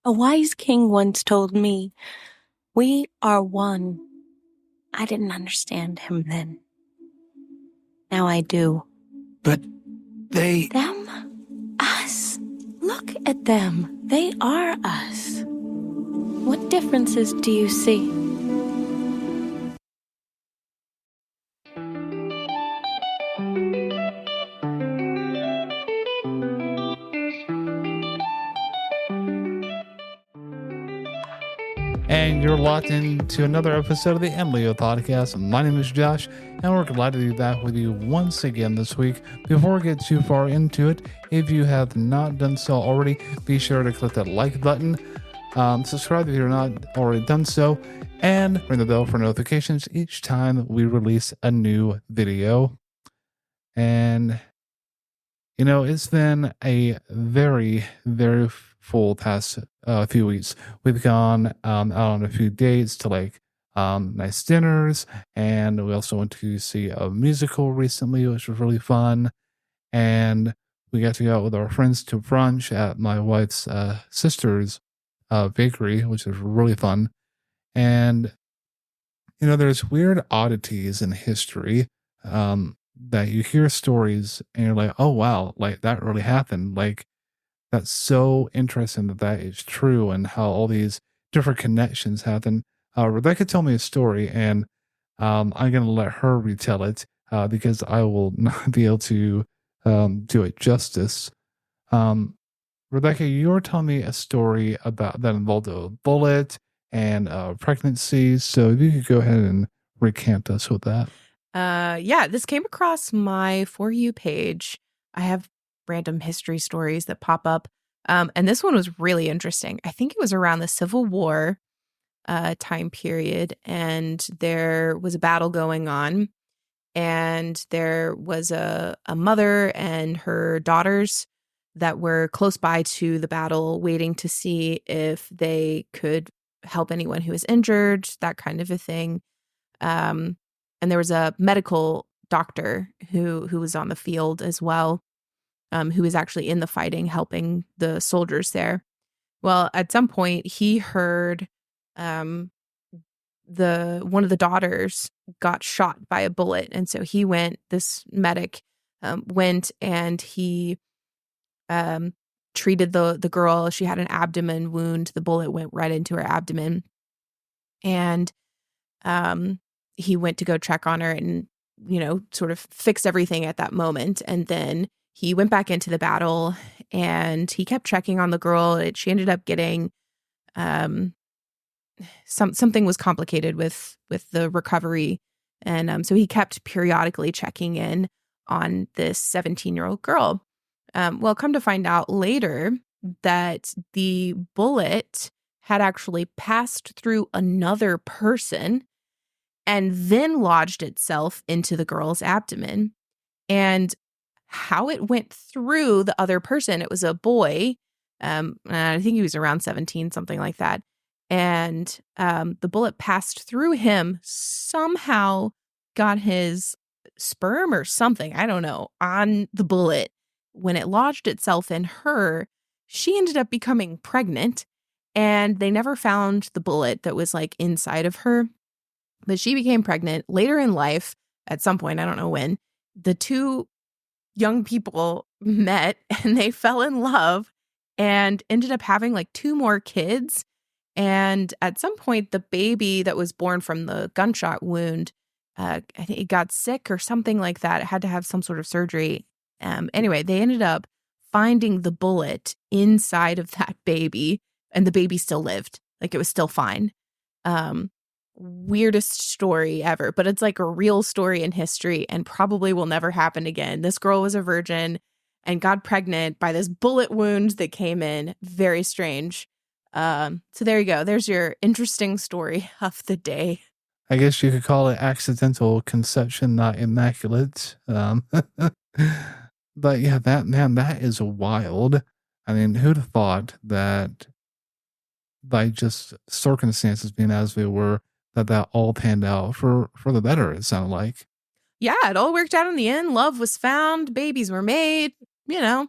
A wise king once told me, "We are one." I didn't understand him then. Now I do. But they... Them? Us. Look at them. They are us. What differences do you see? And you're locked into another episode of the Emilio Podcast. My name is Josh, and we're glad to be back with you once again this week. Before we get too far into it, if you have not done so already, be sure to click that like button, subscribe if you're not already done so, and ring the bell for notifications each time we release a new video. And, you know, it's been a very, very full past few weeks. We've gone out on a few dates to nice dinners, and we also went to see a musical recently, which was really fun. And we got to go out with our friends to brunch at my wife's sister's bakery, which was really fun. And you know, there's weird oddities in history that you hear stories and you're like, oh wow, like that really happened. Like, that's so interesting that is true, and how all these different connections happen. Rebecca told me a story, and I'm going to let her retell it because I will not be able to do it justice. Rebecca, you were telling me a story about that involved a bullet and pregnancy. So if you could go ahead and recant us with that. Yeah, this came across my For You page. I have random history stories that pop up. And this one was really interesting. I think it was around the Civil War time period, and there was a battle going on, and there was a mother and her daughters that were close by to the battle, waiting to see if they could help anyone who was injured, that kind of a thing. And there was a medical doctor who was on the field as well, who was actually in the fighting, helping the soldiers there. Well, at some point, he heard one of the daughters got shot by a bullet, and so he went. This medic went, and he treated the girl. She had an abdomen wound. The bullet went right into her abdomen, and he went to go check on her and, you know, sort of fix everything at that moment. And then he went back into the battle, and he kept checking on the girl. She ended up getting something was complicated with the recovery, and so he kept periodically checking in on this 17-year-old girl. Well, come to find out later that the bullet had actually passed through another person and then lodged itself into the girl's abdomen. And how it went through the other person, it was a boy. I think he was around 17, something like that. And the bullet passed through him, somehow got his sperm or something, I don't know, on the bullet. When it lodged itself in her, she ended up becoming pregnant, and they never found the bullet that was like inside of her. But she became pregnant later in life. At some point, I don't know when, the two young people met and they fell in love and ended up having like 2 more kids. And at some point, the baby that was born from the gunshot wound, I think it got sick or something like that. It had to have some sort of surgery. Anyway, they ended up finding the bullet inside of that baby, and the baby still lived. Like, it was still fine. Weirdest story ever, but it's like a real story in history and probably will never happen again. This girl was a virgin and got pregnant by this bullet wound that came in. Very strange. So there you go. There's your interesting story of the day. I guess you could call it accidental conception, not immaculate. But yeah, that is wild. I mean, who'd have thought that by just circumstances being as they were, that all panned out for the better, it sounded like. Yeah, it all worked out in the end. Love was found. Babies were made. You know,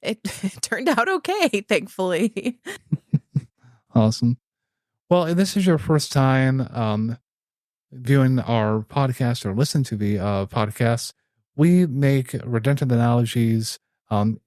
it turned out okay, thankfully. Awesome. Well, if this is your first time viewing our podcast or listen to the podcast, we make redundant analogies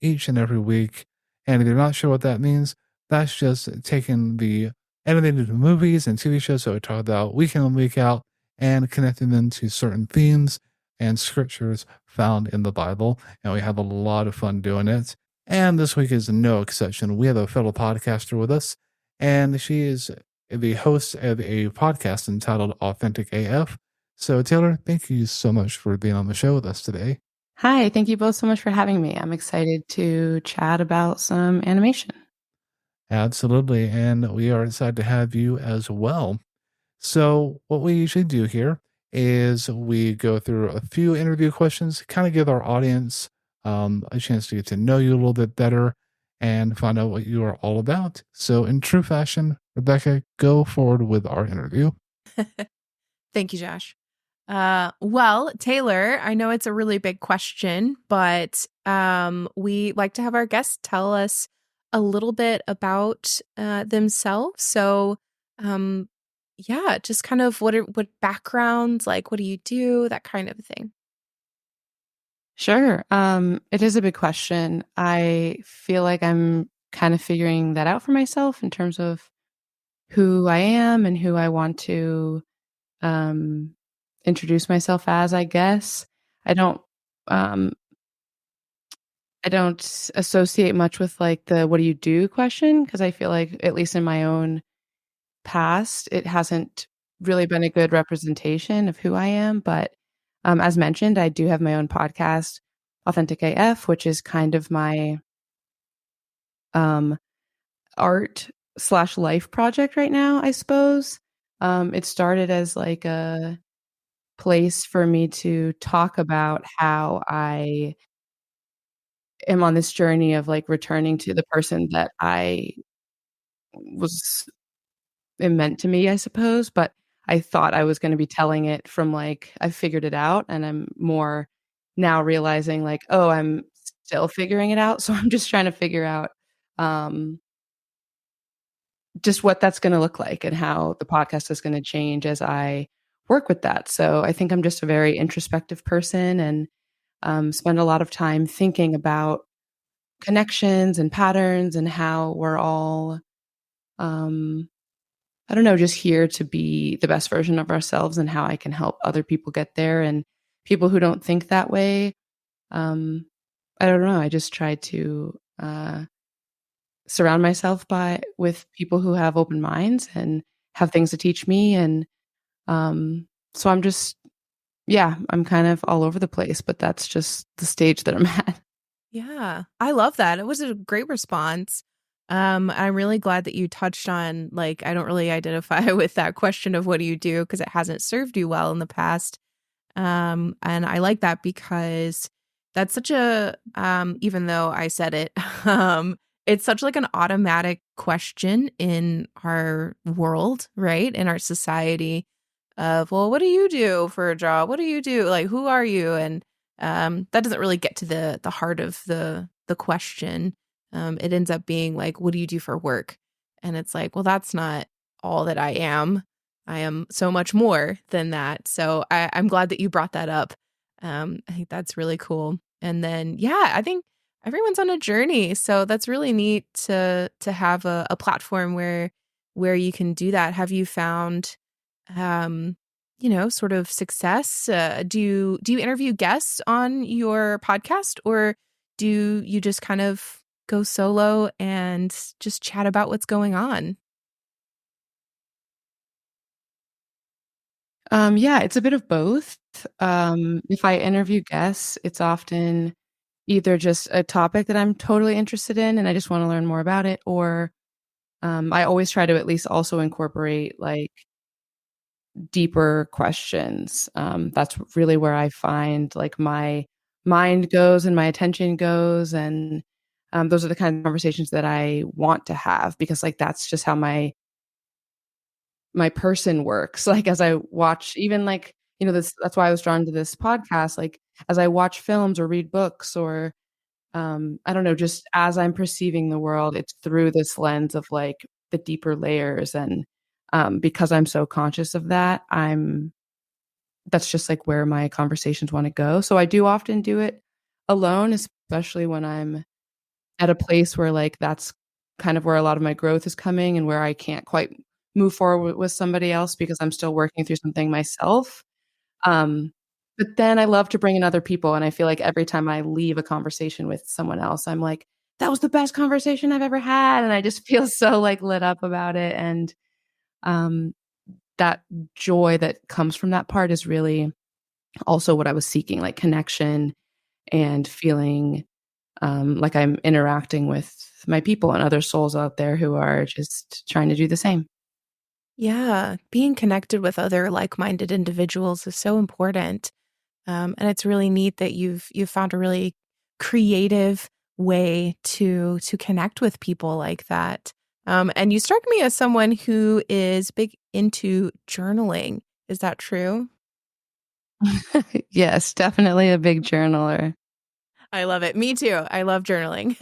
each and every week. And if you're not sure what that means, that's just taking the animated movies and TV shows that we talk about week in and week out and connecting them to certain themes and scriptures found in the Bible. And we have a lot of fun doing it. And this week is no exception. We have a fellow podcaster with us, and she is the host of a podcast entitled Authentic AF. So, Taylor, thank you so much for being on the show with us today. Hi, thank you both so much for having me. I'm excited to chat about some animation. Absolutely. And we are excited to have you as well. So, what we usually do here is we go through a few interview questions, kind of give our audience a chance to get to know you a little bit better and find out what you are all about. So, in true fashion, Rebecca, go forward with our interview. Thank you, Josh. Well, Taylor, I know it's a really big question, but we like to have our guests tell us a little bit about themselves. So, yeah, just kind of what backgrounds, like what do you do, that kind of thing. Sure. It is a big question. I feel like I'm kind of figuring that out for myself in terms of who I am and who I want to introduce myself as, I guess. I don't associate much with like the what do you do question, because I feel like, at least in my own past, it hasn't really been a good representation of who I am. But as mentioned, I do have my own podcast, Authentic AF, which is kind of my art/life project right now, I suppose. It started as like a place for me to talk about how I am on this journey of like returning to the person that I was meant to me, I suppose. But I thought I was going to be telling it from like, I figured it out, and I'm more now realizing like, oh, I'm still figuring it out. So I'm just trying to figure out just what that's going to look like and how the podcast is going to change as I work with that. So I think I'm just a very introspective person, and spend a lot of time thinking about connections and patterns and how we're all, I don't know, just here to be the best version of ourselves, and how I can help other people get there, and people who don't think that way. I don't know. I just try to surround myself with people who have open minds and have things to teach me. And so I'm just, yeah, I'm kind of all over the place, but that's just the stage that I'm at. Yeah, I love that. It was a great response. I'm really glad that you touched on, like, I don't really identify with that question of what do you do, because it hasn't served you well in the past. And I like that because that's such a, even though I said it, it's such like an automatic question in our world, right? In our society of, well, what do you do for a job? What do you do? Like, who are you? And that doesn't really get to the heart of the question. It ends up being like, what do you do for work? And it's like, well, that's not all that I am. I am so much more than that. So I'm glad that you brought that up. I think that's really cool. And then, yeah, I think everyone's on a journey. So that's really neat to have a platform where you can do that. Have you found, sort of success? Do you interview guests on your podcast, or do you just kind of go solo and just chat about what's going on? Yeah, it's a bit of both. If I interview guests, it's often either just a topic that I'm totally interested in and I just want to learn more about it, or I always try to at least also incorporate like deeper questions. That's really where I find like my mind goes and my attention goes, and those are the kind of conversations that I want to have, because like that's just how my person works. Like as I watch, even like, that's why I was drawn to this podcast. Like as I watch films or read books, or I don't know, just as I'm perceiving the world, it's through this lens of like the deeper layers. And because I'm so conscious of that, that's just like where my conversations want to go. So I do often do it alone, especially when I'm at a place where like that's kind of where a lot of my growth is coming and where I can't quite move forward with somebody else because I'm still working through something myself. But then I love to bring in other people. And I feel like every time I leave a conversation with someone else, I'm like, that was the best conversation I've ever had. And I just feel so like lit up about it. And that joy that comes from that part is really also what I was seeking, like connection and feeling like I'm interacting with my people and other souls out there who are just trying to do the same. Yeah, being connected with other like-minded individuals is so important. And it's really neat that you've found a really creative way to connect with people like that. And you struck me as someone who is big into journaling. Is that true? Yes, definitely a big journaler. I love it. Me too. I love journaling.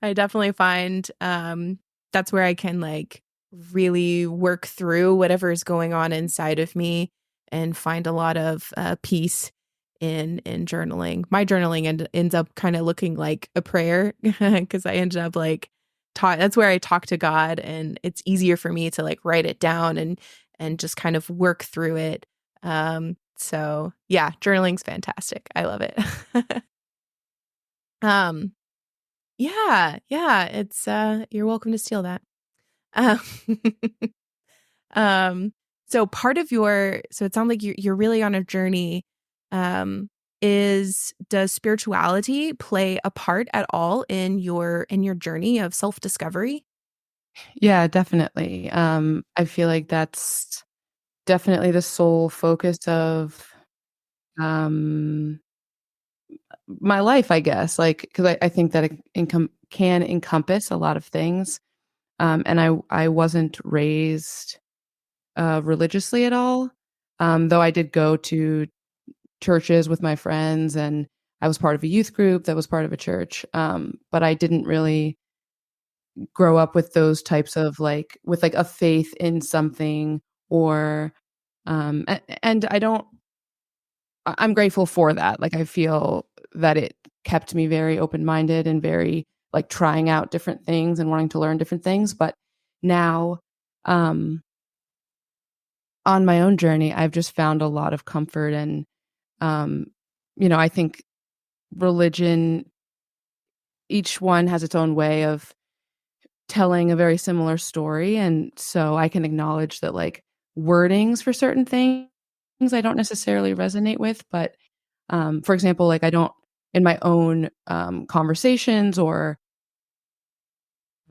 I definitely find that's where I can like really work through whatever is going on inside of me and find a lot of peace in journaling. My journaling ends up kind of looking like a prayer because I ended up like that's where I talk to God, and it's easier for me to like write it down and just kind of work through it. So yeah, journaling's fantastic. I love it. Um, yeah, it's you're welcome to steal that. Um, um, so part of so it sounds like you're really on a journey. Does spirituality play a part at all in your journey of self-discovery? Yeah, definitely. I feel like that's definitely the sole focus of um my life, I guess, like, because I think that it can encompass a lot of things. And I wasn't raised religiously at all, though I did go to churches with my friends, and I was part of a youth group that was part of a church. But I didn't really grow up with those types of like with like a faith in something or and I'm grateful for that. Like I feel that it kept me very open-minded and very like trying out different things and wanting to learn different things. But now, um, on my own journey, I've just found a lot of comfort and, um, I think religion, each one has its own way of telling a very similar story. And so I can acknowledge that like wordings for certain things I don't necessarily resonate with, but for example, like I don't in my own conversations or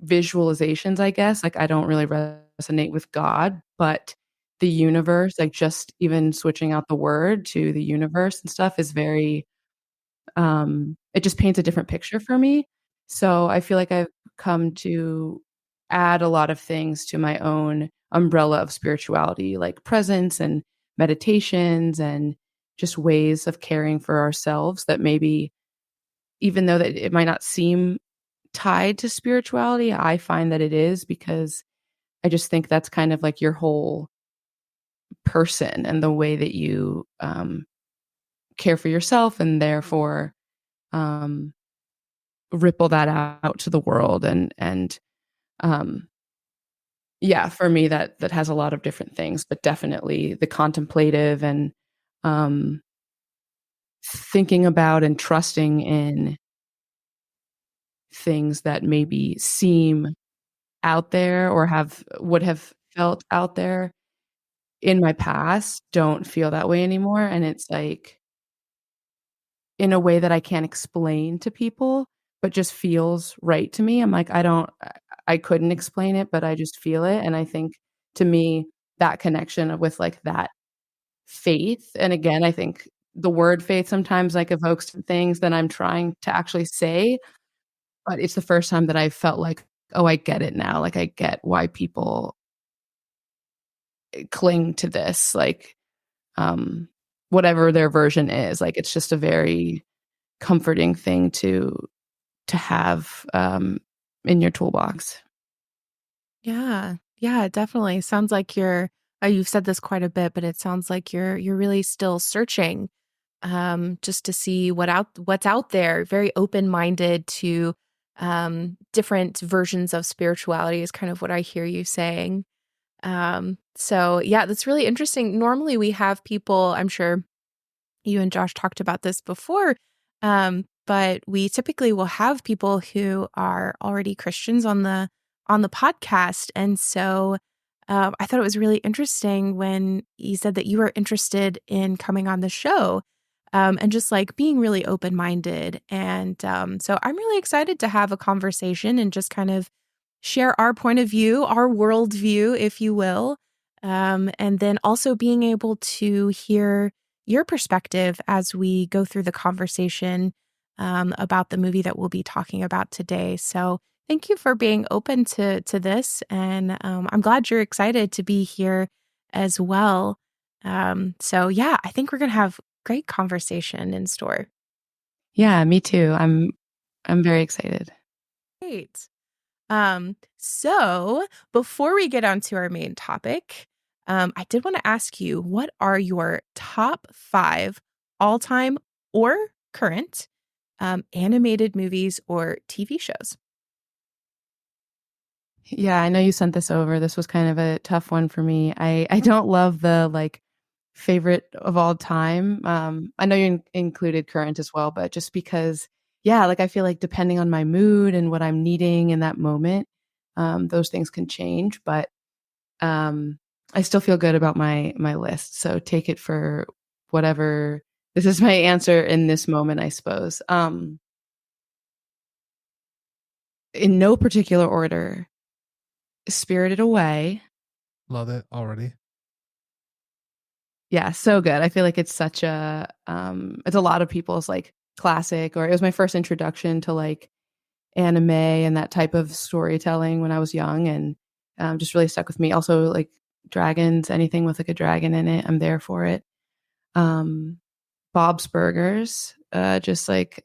visualizations, I guess, like I don't really resonate with God, but the universe, like just even switching out the word to the universe and stuff is very it just paints a different picture for me. So I feel like I've come to add a lot of things to my own umbrella of spirituality, like presence and meditations and just ways of caring for ourselves that maybe even though that it might not seem tied to spirituality, I find that it is because I just think that's kind of like your whole person and the way that you care for yourself and therefore um, ripple that out to the world and um, yeah, for me that has a lot of different things, but definitely the contemplative and um, thinking about and trusting in things that maybe seem out there or would have felt out there in my past don't feel that way anymore, and it's like in a way that I can't explain to people, but just feels right to me. I'm like, I couldn't explain it, but I just feel it, and I think to me, that connection with, like, that faith and again, I think the word faith sometimes, like, evokes some things that I'm trying to actually say, but it's the first time that I felt like, "Oh, I get it now." Like, I get why people cling to this, like, um, whatever their version is. Like, it's just a very comforting thing to have, in your toolbox. Yeah. Yeah, definitely. Sounds like you've said this quite a bit, but it sounds like you're really still searching just to see what's out there, very open-minded to different versions of spirituality is kind of what I hear you saying. So yeah, that's really interesting. Normally we have people, I'm sure you and Josh talked about this before, but we typically will have people who are already Christians on the podcast, and so I thought it was really interesting when you said that you were interested in coming on the show, and just like being really open minded, and so I'm really excited to have a conversation and just kind of share our point of view, our worldview, if you will, and then also being able to hear your perspective as we go through the conversation about the movie that we'll be talking about today. So thank you for being open to this, and I'm glad you're excited to be here as well. So yeah, I think we're gonna have great conversation in store. Yeah, me too. I'm very excited. Great. So before we get on to our main topic, I did want to ask you, what are your top 5 all-time or current animated movies or TV shows? Yeah, I know you sent this over. This was kind of a tough one for me. I don't love the like favorite of all time. I know you included current as well, but just because, yeah, like I feel like depending on my mood and what I'm needing in that moment, those things can change. But I still feel good about my list. So take it for whatever. This is my answer in this moment, I suppose. In no particular order, Spirited Away. Love it already. Yeah, so good. I feel like it's such a it's a lot of people's like classic, or it was my first introduction to like anime and that type of storytelling when I was young, and just really stuck with me. Also like dragons, anything with like a dragon in it, I'm there for it. Bob's Burgers, just like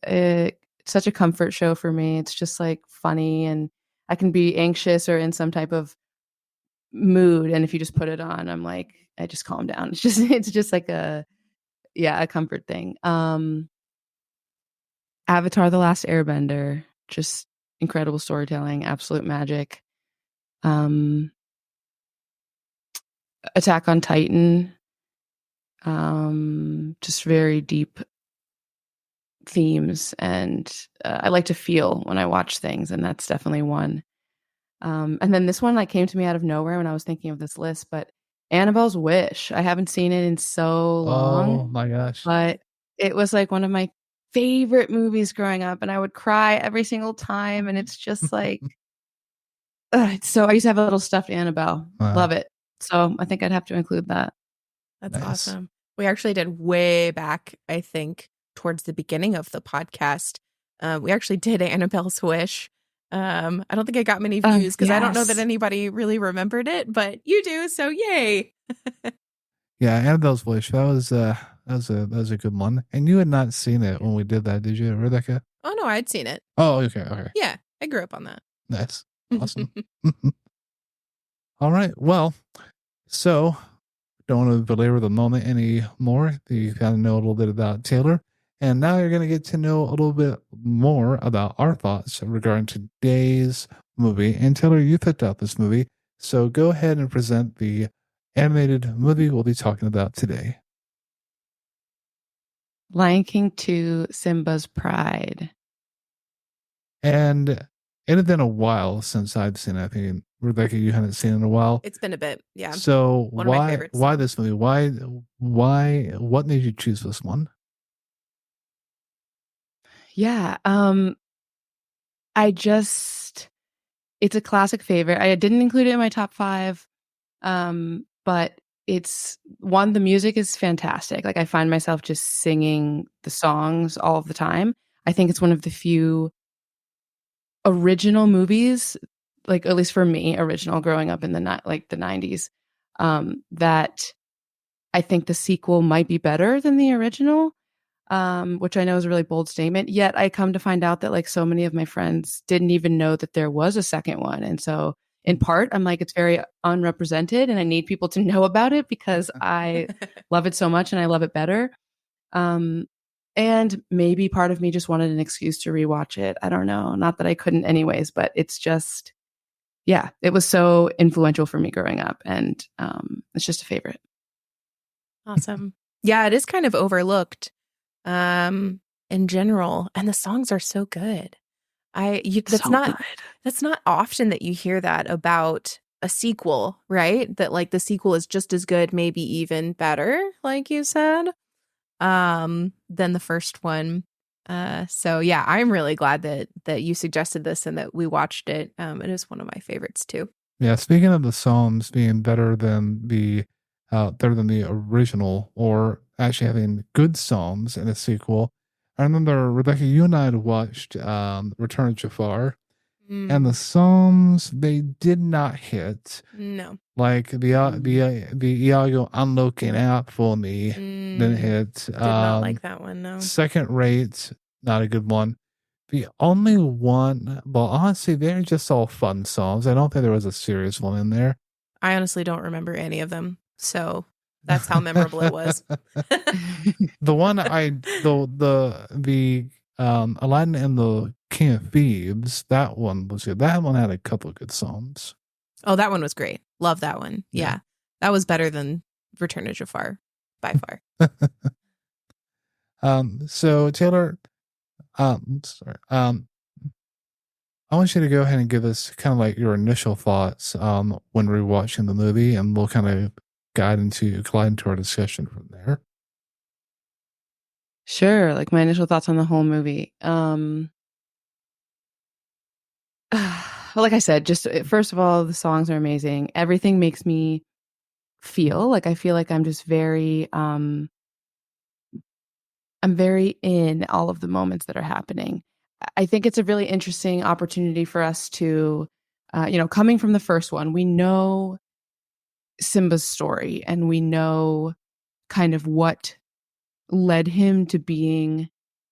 such a comfort show for me. It's just like funny, and I can be anxious or in some type of mood, and if you just put it on, I'm like, I just calm down. It's just like a comfort thing. Avatar: The Last Airbender, just incredible storytelling, absolute magic. Attack on Titan, just very deep themes, and I like to feel when I watch things, and that's definitely one. And then this one like came to me out of nowhere when I was thinking of this list, but Annabelle's Wish. I haven't seen it in so long. Oh my gosh. But it was like one of my favorite movies growing up, and I would cry every single time, and it's just like so I used to have a little stuffed Annabelle. Wow. Love it. So I think I'd have to include that. That's Nice. awesome. We actually did way back, I think, towards the beginning of the podcast. We actually did Annabelle's Wish. I don't think I got many views because I don't know that Yes. anybody really remembered it, but you do, so yay. Yeah, Annabelle's Wish. That was a good one. And you had not seen it when we did that, did you, Rebecca? Oh no, I'd seen it. Oh, okay. Yeah, I grew up on that. Nice. Awesome. All right. Well, so don't want to belabor the moment anymore. You kind of know a little bit about Taylor. And now you're going to get to know a little bit more about our thoughts regarding today's movie. And Taylor, you picked out this movie. So go ahead and present the animated movie we'll be talking about today. Lion King 2, Simba's Pride. And it had been a while since I've seen it. I think, Rebecca, you haven't seen it in a while. It's been a bit, yeah. So One of my favorites. why this movie? What made you choose this one? Yeah. It's a classic favorite. I didn't include it in my top 5. But it's one, the music is fantastic. Like I find myself just singing the songs all of the time. I think it's one of the few original movies, like at least for me, original growing up in the 90s, that I think the sequel might be better than the original. Which I know is a really bold statement. Yet I come to find out that like so many of my friends didn't even know that there was a second one. And so in part, I'm like, it's very unrepresented and I need people to know about it because I love it so much and I love it better. And maybe part of me just wanted an excuse to rewatch it. I don't know. Not that I couldn't anyways, but it's just, yeah, it was so influential for me growing up. And it's just a favorite. Awesome. Yeah, it is kind of overlooked in general. And the songs are so good. That's not often that you hear that about a sequel, right? That like the sequel is just as good, maybe even better, like you said, than the first one. So yeah, I'm really glad that you suggested this and that we watched it. It is one of my favorites too. Yeah, speaking of the songs being better than the original, or actually having good songs in a sequel, I remember, Rebecca, you and I had watched Return of Jafar, and the songs, they did not hit. No. Like the Iago I'm looking out for me didn't hit. Did not like that one, no. Second Rate, not a good one. The only one, well, honestly, they're just all fun songs. I don't think there was a serious one in there. I honestly don't remember any of them, so that's how memorable it was. The one the Aladdin and the King of Thieves, that one was good. That one had a couple of good songs. Oh, that one was great. Love that one. Yeah. That was better than Return of Jafar by far. So Taylor, I want you to go ahead and give us kind of like your initial thoughts when rewatching the movie, and we'll kind of glide into our discussion from there. Sure. Like my initial thoughts on the whole movie. Like I said, just first of all, the songs are amazing. Everything makes me feel like I'm just very, I'm very in all of the moments that are happening. I think it's a really interesting opportunity for us to, coming from the first one, we know Simba's story and we know kind of what led him to being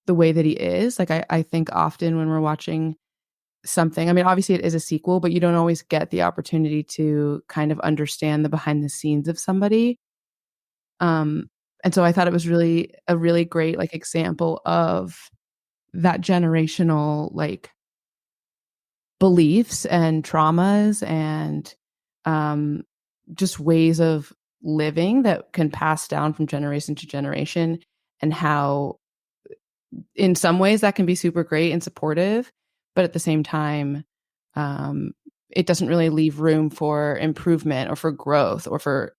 the way that he is. Like I think often when we're watching something, I mean, obviously it is a sequel, but you don't always get the opportunity to kind of understand the behind the scenes of somebody. And so I thought it was really a really great like example of that generational like beliefs and traumas and just ways of living that can pass down from generation to generation, and how in some ways that can be super great and supportive, but at the same time it doesn't really leave room for improvement or for growth or for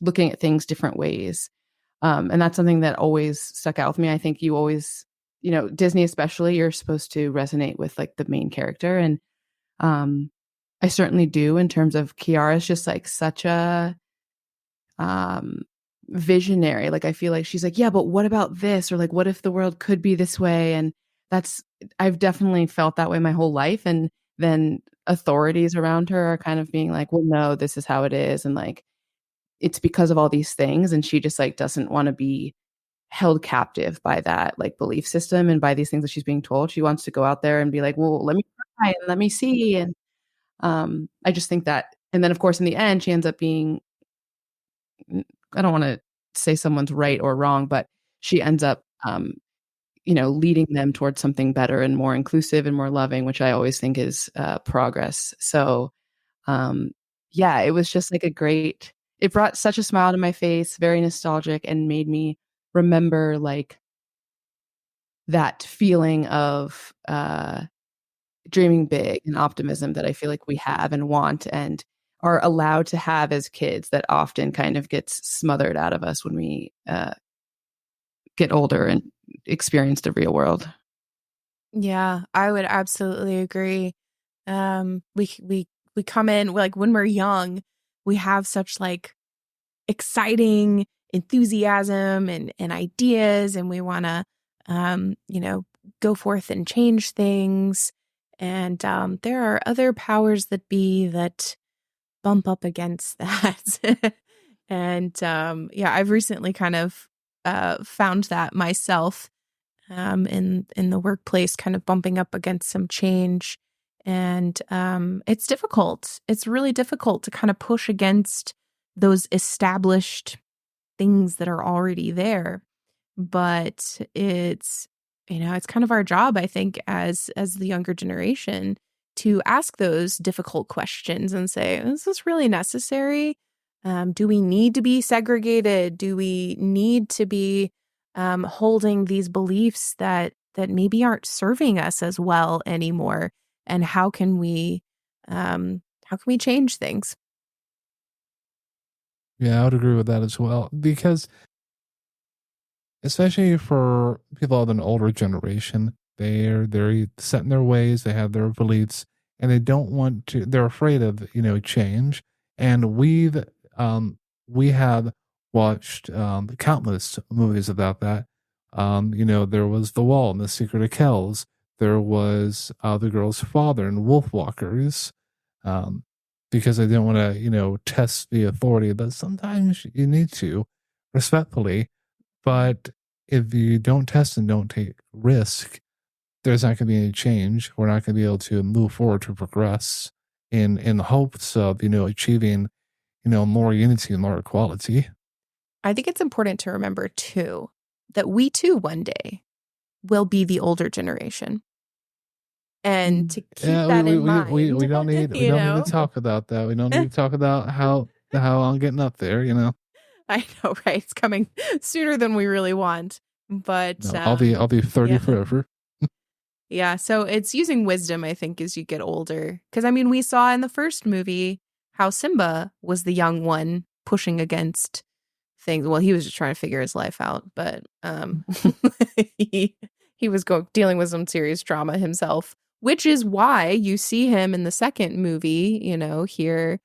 looking at things different ways. And that's something that always stuck out with me. I think you always, Disney especially, you're supposed to resonate with like the main character. And I certainly do, in terms of Kiara's just like such a visionary. Like I feel like she's like, yeah, but what about this? Or like, what if the world could be this way? And I've definitely felt that way my whole life. And then authorities around her are kind of being like, well, no, this is how it is. And like, it's because of all these things. And she just like doesn't want to be held captive by that like belief system and by these things that she's being told. She wants to go out there and be like, well, let me try and let me see. And I just think that, and then of course in the end she ends up being, I don't want to say someone's right or wrong, but she ends up leading them towards something better and more inclusive and more loving, which I always think is progress. So it was just like it brought such a smile to my face, very nostalgic, and made me remember like that feeling of dreaming big and optimism that I feel like we have and want and are allowed to have as kids, that often kind of gets smothered out of us when we get older and experience the real world. Yeah, I would absolutely agree. We come in like when we're young, we have such like exciting enthusiasm and ideas, and we want to go forth and change things. And there are other powers that be that bump up against that. And I've recently kind of found that myself in the workplace, kind of bumping up against some change. And it's difficult. It's really difficult to kind of push against those established things that are already there. But it's, it's kind of our job, I think, as the younger generation to ask those difficult questions and say, is this really necessary? Do we need to be segregated? Do we need to be holding these beliefs that maybe aren't serving us as well anymore? And how can we change things? Yeah, I would agree with that as well. Because especially for people of an older generation, they're set in their ways, they have their beliefs, and they don't want to, they're afraid of, change. And we have watched countless movies about that. There was The Wall and The Secret of Kells. There was The Girl's Father and Wolfwalkers. Because I didn't want to, test the authority, but sometimes you need to, respectfully. But if you don't test and don't take risk, there's not going to be any change. We're not going to be able to move forward to progress in the hopes of, achieving, more unity and more equality. I think it's important to remember, too, that we, too, one day will be the older generation. And to keep that in mind. We don't need to talk about that. We don't need to talk about how I'm getting up there, I know, right? It's coming sooner than we really want. But no, I'll be 30 forever. Yeah, so it's using wisdom, I think, as you get older. Because, we saw in the first movie how Simba was the young one pushing against things. Well, he was just trying to figure his life out, but he was dealing with some serious trauma himself, which is why you see him in the second movie, here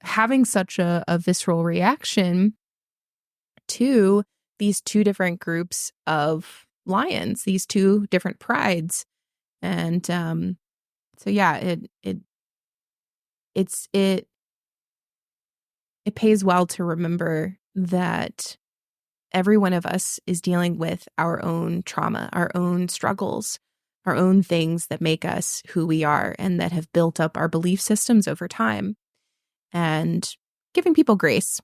having such a visceral reaction to these two different groups of lions, these two different prides. And so yeah, it pays well to remember that every one of us is dealing with our own trauma, our own struggles, our own things that make us who we are and that have built up our belief systems over time. And giving people grace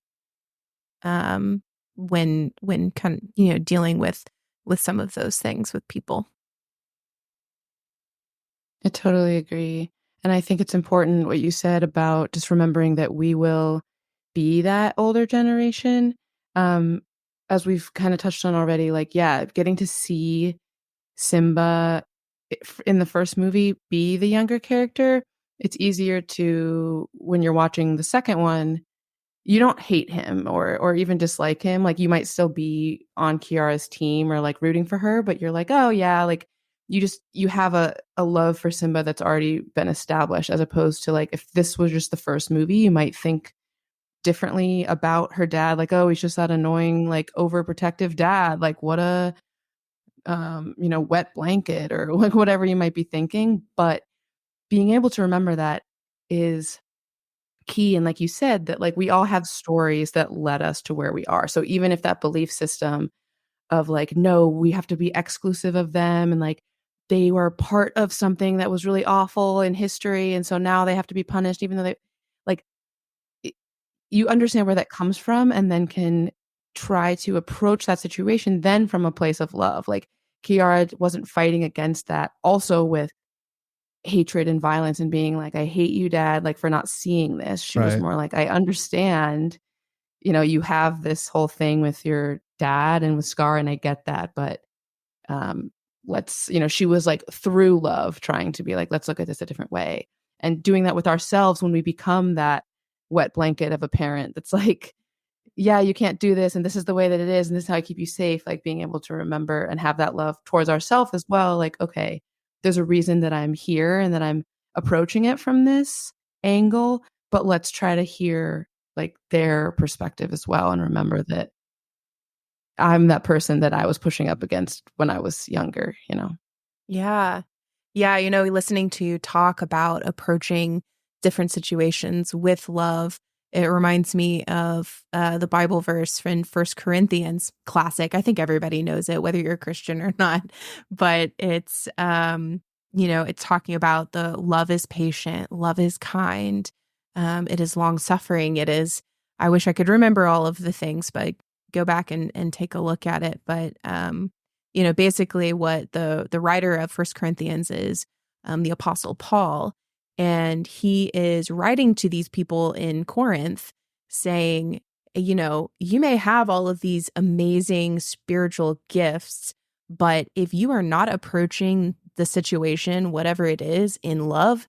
when dealing with some of those things with people. I totally agree. And I think it's important what you said about just remembering that we will be that older generation. As we've kind of touched on already, getting to see Simba in the first movie be the younger character, it's easier to, when you're watching the second one, you don't hate him or even dislike him. You might still be on Kiara's team or rooting for her, but you're like, oh yeah, you have a love for Simba that's already been established, as opposed to if this was just the first movie, you might think differently about her dad. Oh, he's just that annoying, overprotective dad. What a wet blanket or whatever you might be thinking. But being able to remember that is key. And like you said, that we all have stories that led us to where we are. So even if that belief system of no, we have to be exclusive of them, and they were part of something that was really awful in history, and so now they have to be punished, even though they you understand where that comes from, and then can try to approach that situation then from a place of love. Kiara wasn't fighting against that also with hatred and violence and being I hate you, Dad, for not seeing this. She was more I understand, you have this whole thing with your dad and with Scar, and I get that, but let's, she was through love trying to be let's look at this a different way, and doing that with ourselves when we become that wet blanket of a parent that's yeah, you can't do this, and this is the way that it is, and this is how I keep you safe. Being able to remember and have that love towards ourselves as well. Okay, there's a reason that I'm here and that I'm approaching it from this angle, but let's try to hear their perspective as well, and remember that I'm that person that I was pushing up against when I was younger, Yeah. Listening to you talk about approaching different situations with love, it reminds me of the Bible verse in 1 Corinthians, classic. I think everybody knows it, whether you're a Christian or not. But it's It's talking about the love is patient, love is kind, it is long suffering. It is, I wish I could remember all of the things, but go back and take a look at it. But, basically what the writer of First Corinthians is, the Apostle Paul, and he is writing to these people in Corinth saying, you may have all of these amazing spiritual gifts, but if you are not approaching the situation, whatever it is, in love,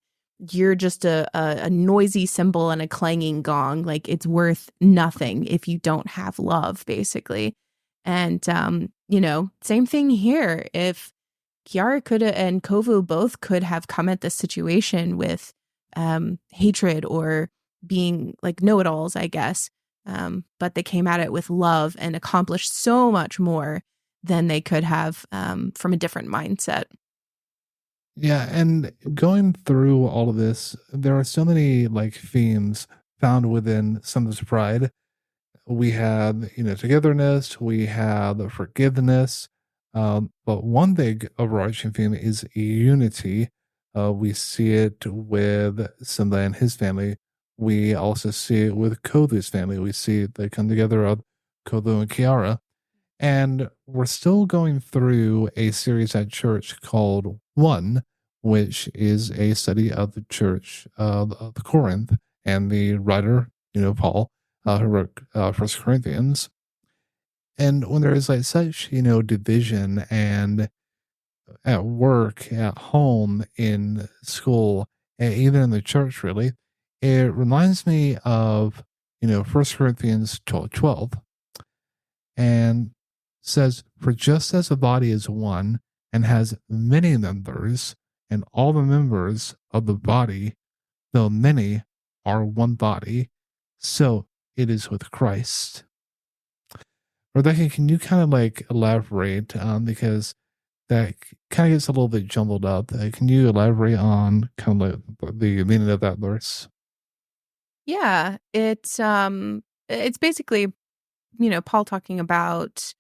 you're just a noisy cymbal and a clanging gong. Like, it's worth nothing if you don't have love, basically. And, same thing here. If Kiara and Kovu both could have come at this situation with hatred or being like know-it-alls, I guess, but they came at it with love and accomplished so much more than they could have from a different mindset. Yeah, and going through all of this, there are so many like themes found within Simba's pride. We have, togetherness, we have forgiveness, but one big overarching theme is unity. We see it with Simba and his family. We also see it with Kovu's family. We see they come together of Kovu and Kiara. And we're still going through a series at church called One, which is a study of the church of Corinth and the writer, Paul, who wrote First Corinthians. And when there is like such, division and at work, at home, in school, and even in the church, really, it reminds me of, 1 Corinthians 12, and says, "For just as the body is one and has many members, and all the members of the body, though many, are one body, so it is with Christ." Rebecca, can you kind of like elaborate because that kind of gets a little bit jumbled up. Can you elaborate on kind of like the meaning of that verse? Yeah, it's basically, Paul talking about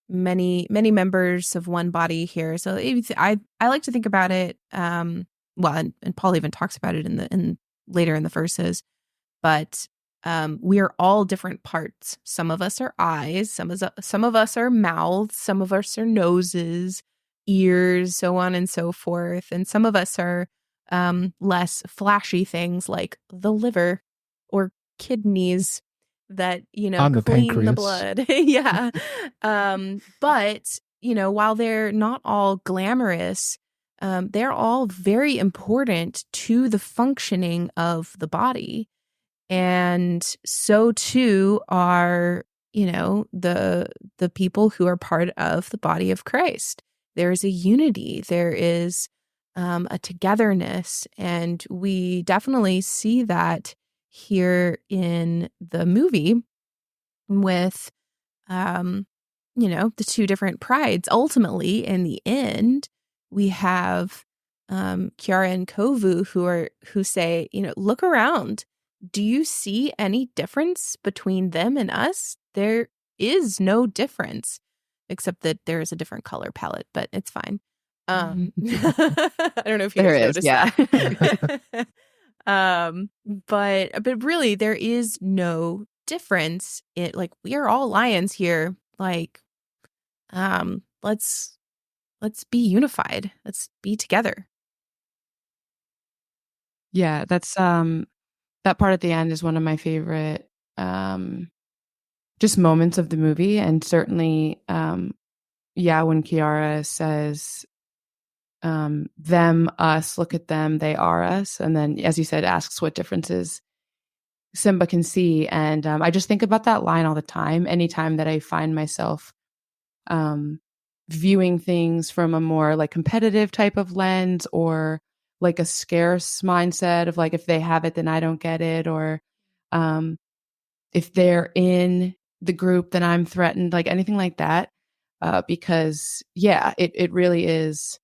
many members of one body here. So I like to think about it. And Paul even talks about it in later in the verses. But we are all different parts. Some of us are eyes. Some of us are mouths. Some of us are noses, ears, so on and so forth. And some of us are less flashy things like the liver or kidneys that, On the clean the pancreas. blood. Yeah. But, while they're not all glamorous, they're all very important to the functioning of the body. And so too are, the people who are part of the body of Christ. There is a unity. There is a togetherness. And we definitely see that here in the movie with, the two different prides. Ultimately, in the end, we have Kiara and Kovu who say, look around. Do you see any difference between them and us? There is no difference, except that there is a different color palette, but it's fine. I don't know if you guys noticed that. But really, there is no difference. We are all lions here. Let's be unified. Let's be together. Yeah, that's that part at the end is one of my favorite just moments of the movie. And certainly when Kiara says them, us, look at them, they are us, and then, as you said, asks what differences Simba can see. And I just think about that line all the time, anytime that I find myself viewing things from a more like competitive type of lens, or like a scarce mindset of like, if they have it, then I don't get it. Or if they're in the group, then I'm threatened, like anything like that. Because it really is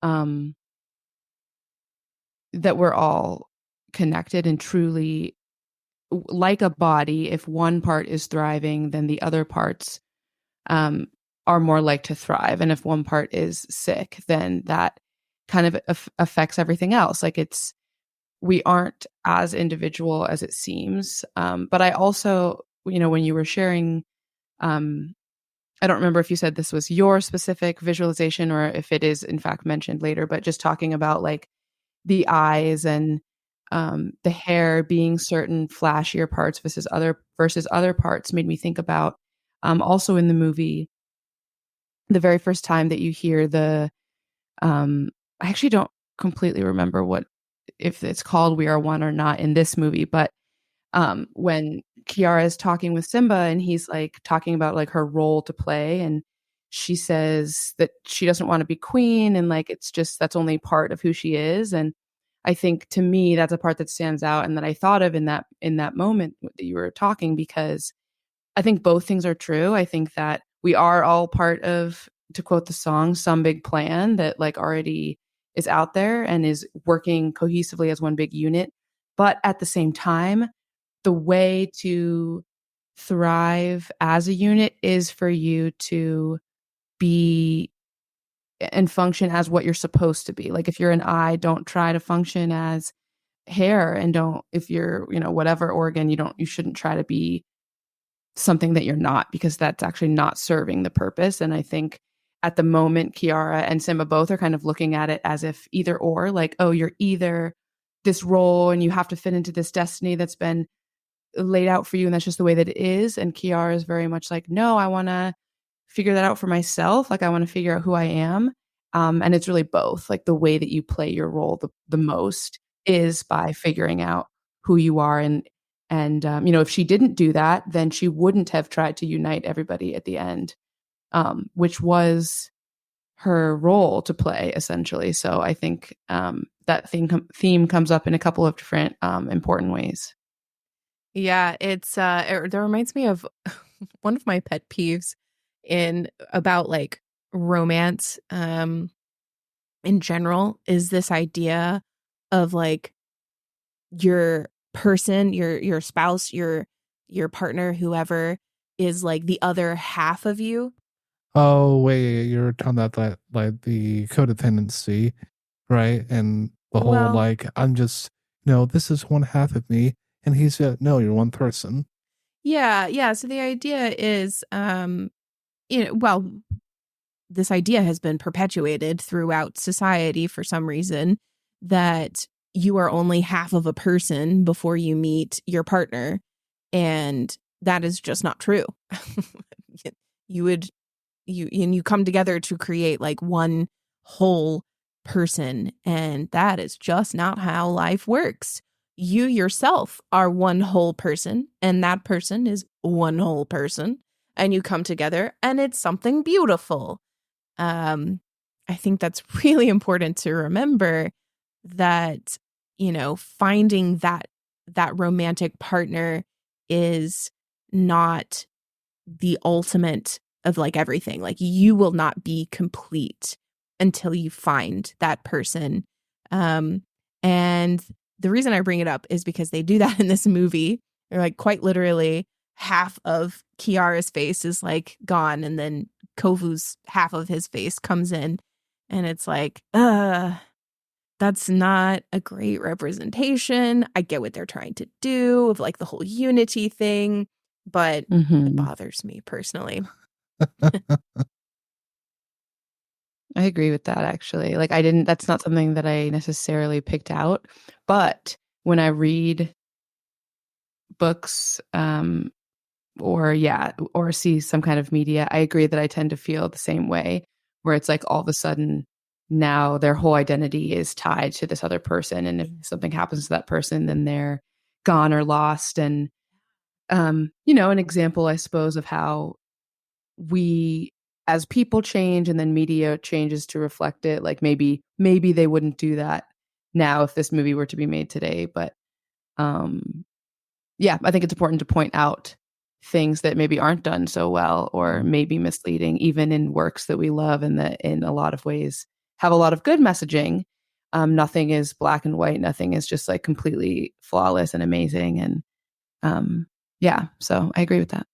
that we're all connected and truly like a body. If one part is thriving, then the other parts are more like to thrive. And if one part is sick, then that kind of affects everything else. Like we aren't as individual as it seems. But I also, when you were sharing, I don't remember if you said this was your specific visualization or if it is in fact mentioned later, but just talking about like the eyes and the hair being certain flashier parts versus other parts made me think about also in the movie, the very first time that you hear I actually don't completely remember if it's called We Are One or not in this movie, but when Kiara is talking with Simba and he's like talking about like her role to play, and she says that she doesn't want to be queen and like it's just that's only part of who she is. And I think to me that's a part that stands out and that I thought of in that moment that you were talking, because I think both things are true. I think that we are all part of, to quote the song, some big plan that like already is out there and is working cohesively as one big unit. But at the same time, the way to thrive as a unit is for you to be and function as what you're supposed to be. Like if you're an eye, don't try to function as hair, and if you're, whatever organ, you shouldn't try to be something that you're not, because that's actually not serving the purpose. And I think at the moment, Kiara and Simba both are kind of looking at it as if either or, like, oh, you're either this role and you have to fit into this destiny that's been laid out for you and that's just the way that it is. And Kiara is very much like, no, I want to figure that out for myself. Like I want to figure out who I am. And it's really both. Like the way that you play your role the most is by figuring out who you are. And if she didn't do that, then she wouldn't have tried to unite everybody at the end, which was her role to play essentially. So I think that theme comes up in a couple of different important ways. Yeah, that reminds me of one of my pet peeves about like romance in general is this idea of like your person, your spouse, your partner, whoever is like the other half of you. Oh, wait, you're talking about that, like the codependency, right? And the whole like, I'm just, this is one half of me. And he said, no, you're one person. Yeah. So the idea is, this idea has been perpetuated throughout society for some reason that you are only half of a person before you meet your partner. And that is just not true. You come together to create like one whole person. And that is just not how life works. You yourself are one whole person, and that person is one whole person, and you come together and it's something beautiful. I think that's really important to remember that, finding that romantic partner is not the ultimate of like everything. Like you will not be complete until you find that person. And the reason I bring it up is because they do that in this movie. They're like quite literally half of Kiara's face is like gone, and then Kovu's half of his face comes in, and it's like, that's not a great representation. I get what they're trying to do of like the whole unity thing, but it bothers me personally. I agree with that, actually. Like that's not something that I necessarily picked out, but when I read books, or see some kind of media, I agree that I tend to feel the same way, where it's like all of a sudden now their whole identity is tied to this other person. And if something happens to that person, then they're gone or lost. And, an example, I suppose, of how we as people change and then media changes to reflect it. Like maybe they wouldn't do that now if this movie were to be made today. But I think it's important to point out things that maybe aren't done so well or maybe misleading, even in works that we love and that in a lot of ways have a lot of good messaging. Nothing is black and white. Nothing is just like completely flawless and amazing. And so I agree with that.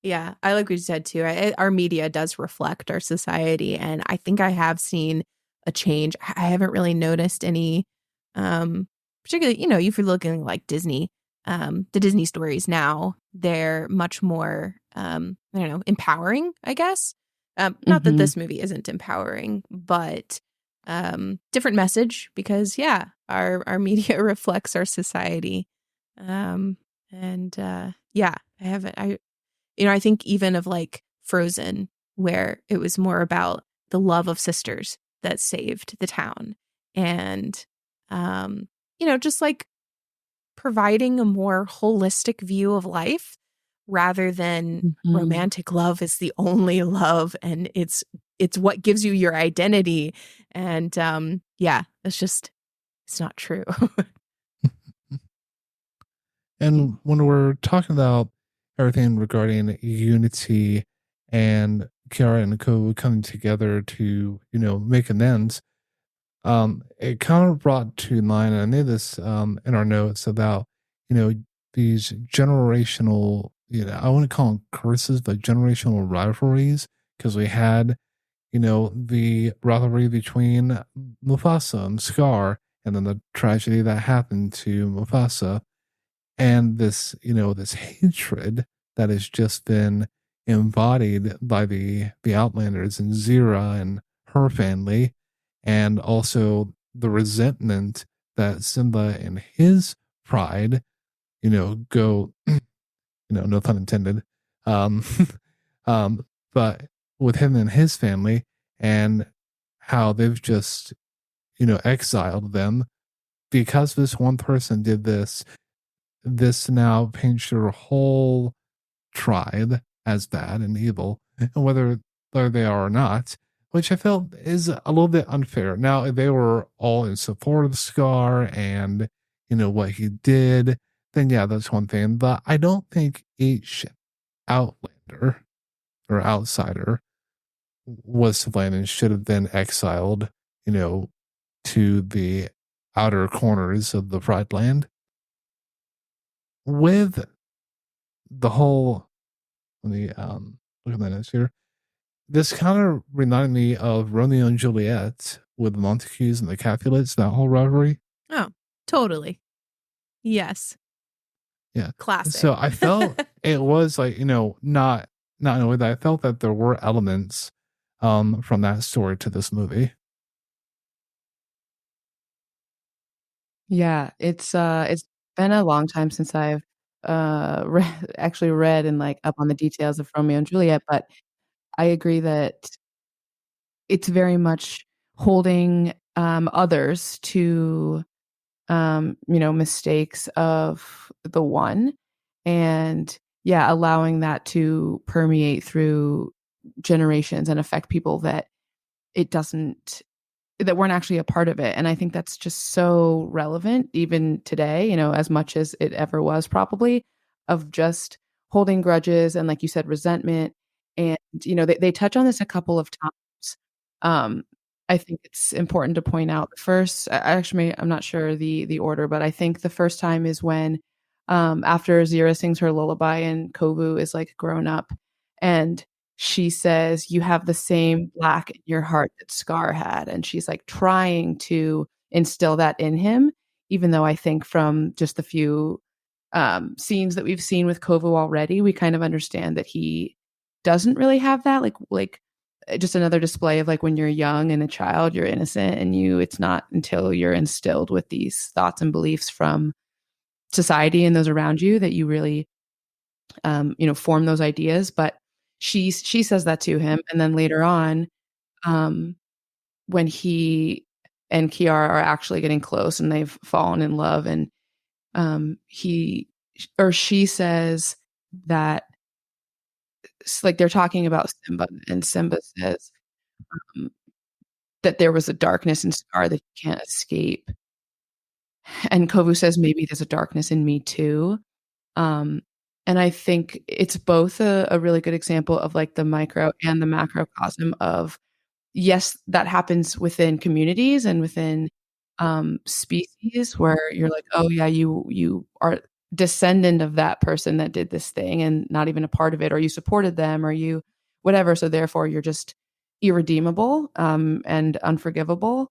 Yeah, I like what you said too. Our media does reflect our society. And I think I have seen a change. I haven't really noticed any, particularly, if you're looking like Disney, the Disney stories now, they're much more, empowering, I guess. Not that this movie isn't empowering, but different message because, our media reflects our society. I think even of like Frozen, where it was more about the love of sisters that saved the town. And, just like providing a more holistic view of life rather than romantic love is the only love. And it's what gives you your identity. And it's not true. And when we're talking about everything regarding unity and Kiara and Kovu coming together to, make amends, it kind of brought to mind, and I made this in our notes about, these generational, I wouldn't call them curses, but generational rivalries, because we had, the rivalry between Mufasa and Scar, and then the tragedy that happened to Mufasa. And this, this hatred that has just been embodied by the Outlanders and Zira and her family, and also the resentment that Simba and his pride, go, no pun intended, but with him and his family, and how they've just, exiled them because this one person did this. This now paints your whole tribe as bad and evil, and whether they are or not, which I felt is a little bit unfair. Now, if they were all in support of Scar and, what he did, then yeah, that's one thing. But I don't think each Outlander or outsider was to blame and should have been exiled, to the outer corners of the Pride Land. With the whole, let me look at my notes here. This kind of reminded me of Romeo and Juliet with the Montagues and the Capulets, that whole rivalry. Oh, totally. Yes. Yeah. Classic. So I felt it was like, not in a way that I felt that there were elements from that story to this movie. Yeah, it's been a long time since I've read and like up on the details of Romeo and Juliet, but I agree that it's very much holding others to mistakes of the one, and allowing that to permeate through generations and affect people that weren't actually a part of it. And I think that's just so relevant even today, as much as it ever was, probably, of just holding grudges and, like you said, resentment. And, they touch on this a couple of times. I think it's important to point out first, I'm not sure the order, but I think the first time is when, after Zira sings her lullaby and Kovu is like grown up, and she says, "You have the same black in your heart that Scar had." And she's like trying to instill that in him, even though I think from just the few scenes that we've seen with Kovu already, we kind of understand that he doesn't really have that. Like just another display of like when you're young and a child, you're innocent, and it's not until you're instilled with these thoughts and beliefs from society and those around you that you really, form those ideas. But she says that to him, and then later on, when he and Kiara are actually getting close and they've fallen in love, and she says that, like, they're talking about Simba, and Simba says that there was a darkness in Scar that he can't escape, and Kovu says, maybe there's a darkness in me too. And I think it's both a really good example of like the micro and the macrocosm of, yes, that happens within communities and within species where you're like, oh yeah, you are descendant of that person that did this thing and not even a part of it, or you supported them, or you whatever. So therefore you're just, irredeemable and unforgivable,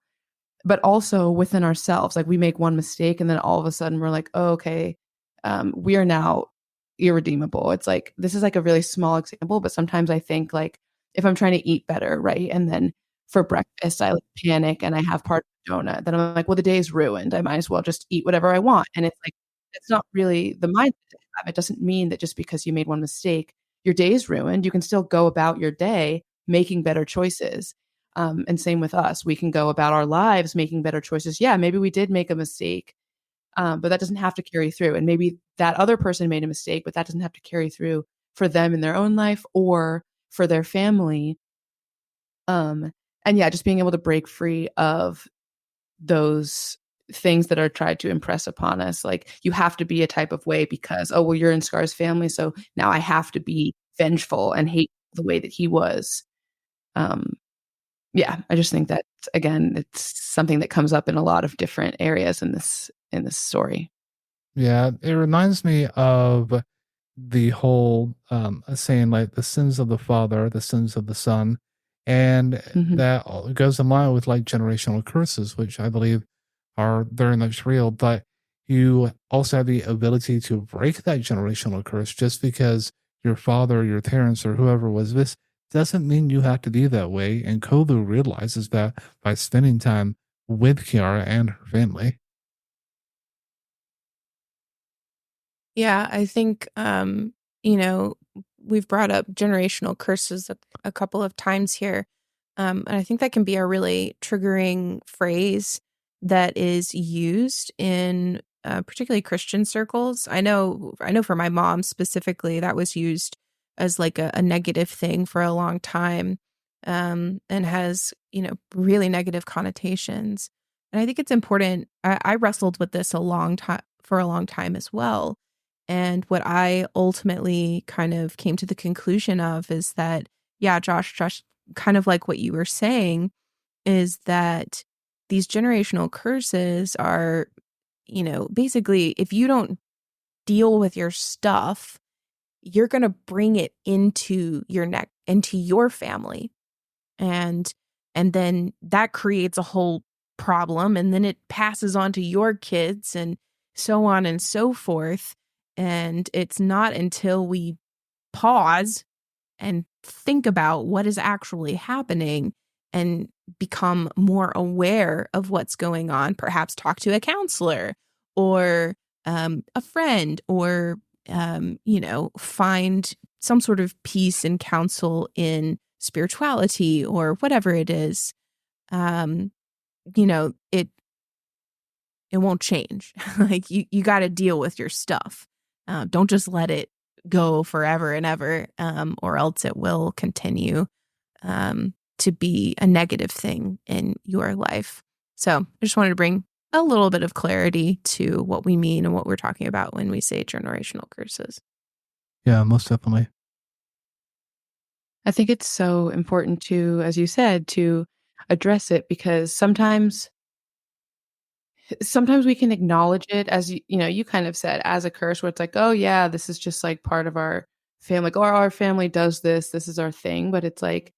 but also within ourselves. Like we make one mistake and then all of a sudden we're like, oh, okay, we are now irredeemable. It's like, this is like a really small example, but sometimes I think like if I'm trying to eat better, right? And then for breakfast, I like panic and I have part of a donut, then I'm like, well, the day is ruined. I might as well just eat whatever I want. And it's like, it's not really the mindset to have. It doesn't mean that just because you made one mistake, your day is ruined. You can still go about your day making better choices. And same with us. We can go about our lives making better choices. Yeah, maybe we did make a mistake, but that doesn't have to carry through. And maybe that other person made a mistake, but that doesn't have to carry through for them in their own life or for their family. And yeah, just being able to break free of those things that are tried to impress upon us. Like you have to be a type of way because, oh, well, you're in Scar's family. So now I have to be vengeful and hate the way that he was. Yeah, I just think that again, it's something that comes up in a lot of different areas in this story. Yeah, it reminds me of the whole saying like the sins of the father, the sins of the son, and that goes in line with like generational curses, which I believe are very much real. But you also have the ability to break that generational curse. Just because your father, your parents, or whoever was this doesn't mean you have to be that way. And Kovu realizes that by spending time with Kiara and her family. Yeah, I think, we've brought up generational curses a couple of times here. And I think that can be a really triggering phrase that is used in particularly Christian circles. I know for my mom specifically, that was used as like a negative thing for a long time, and has, really negative connotations. And I think it's important. I wrestled with this for a long time as well. And what I ultimately kind of came to the conclusion of is that, yeah, Josh, kind of like what you were saying, is that these generational curses are, basically, if you don't deal with your stuff, you're going to bring it into your family. And then that creates a whole problem, and then it passes on to your kids and so on and so forth. And it's not until we pause and think about what is actually happening and become more aware of what's going on, perhaps talk to a counselor or a friend, or, find some sort of peace and counsel in spirituality or whatever it is, it won't change. Like you got to deal with your stuff. Don't just let it go forever and ever, or else it will continue to be a negative thing in your life. So I just wanted to bring a little bit of clarity to what we mean and what we're talking about when we say generational curses. Yeah, most definitely. I think it's so important to, as you said, to address it, because sometimes we can acknowledge it as you kind of said, as a curse, where it's like, oh yeah, this is just like part of our family, like, or our family does this is our thing. But it's like,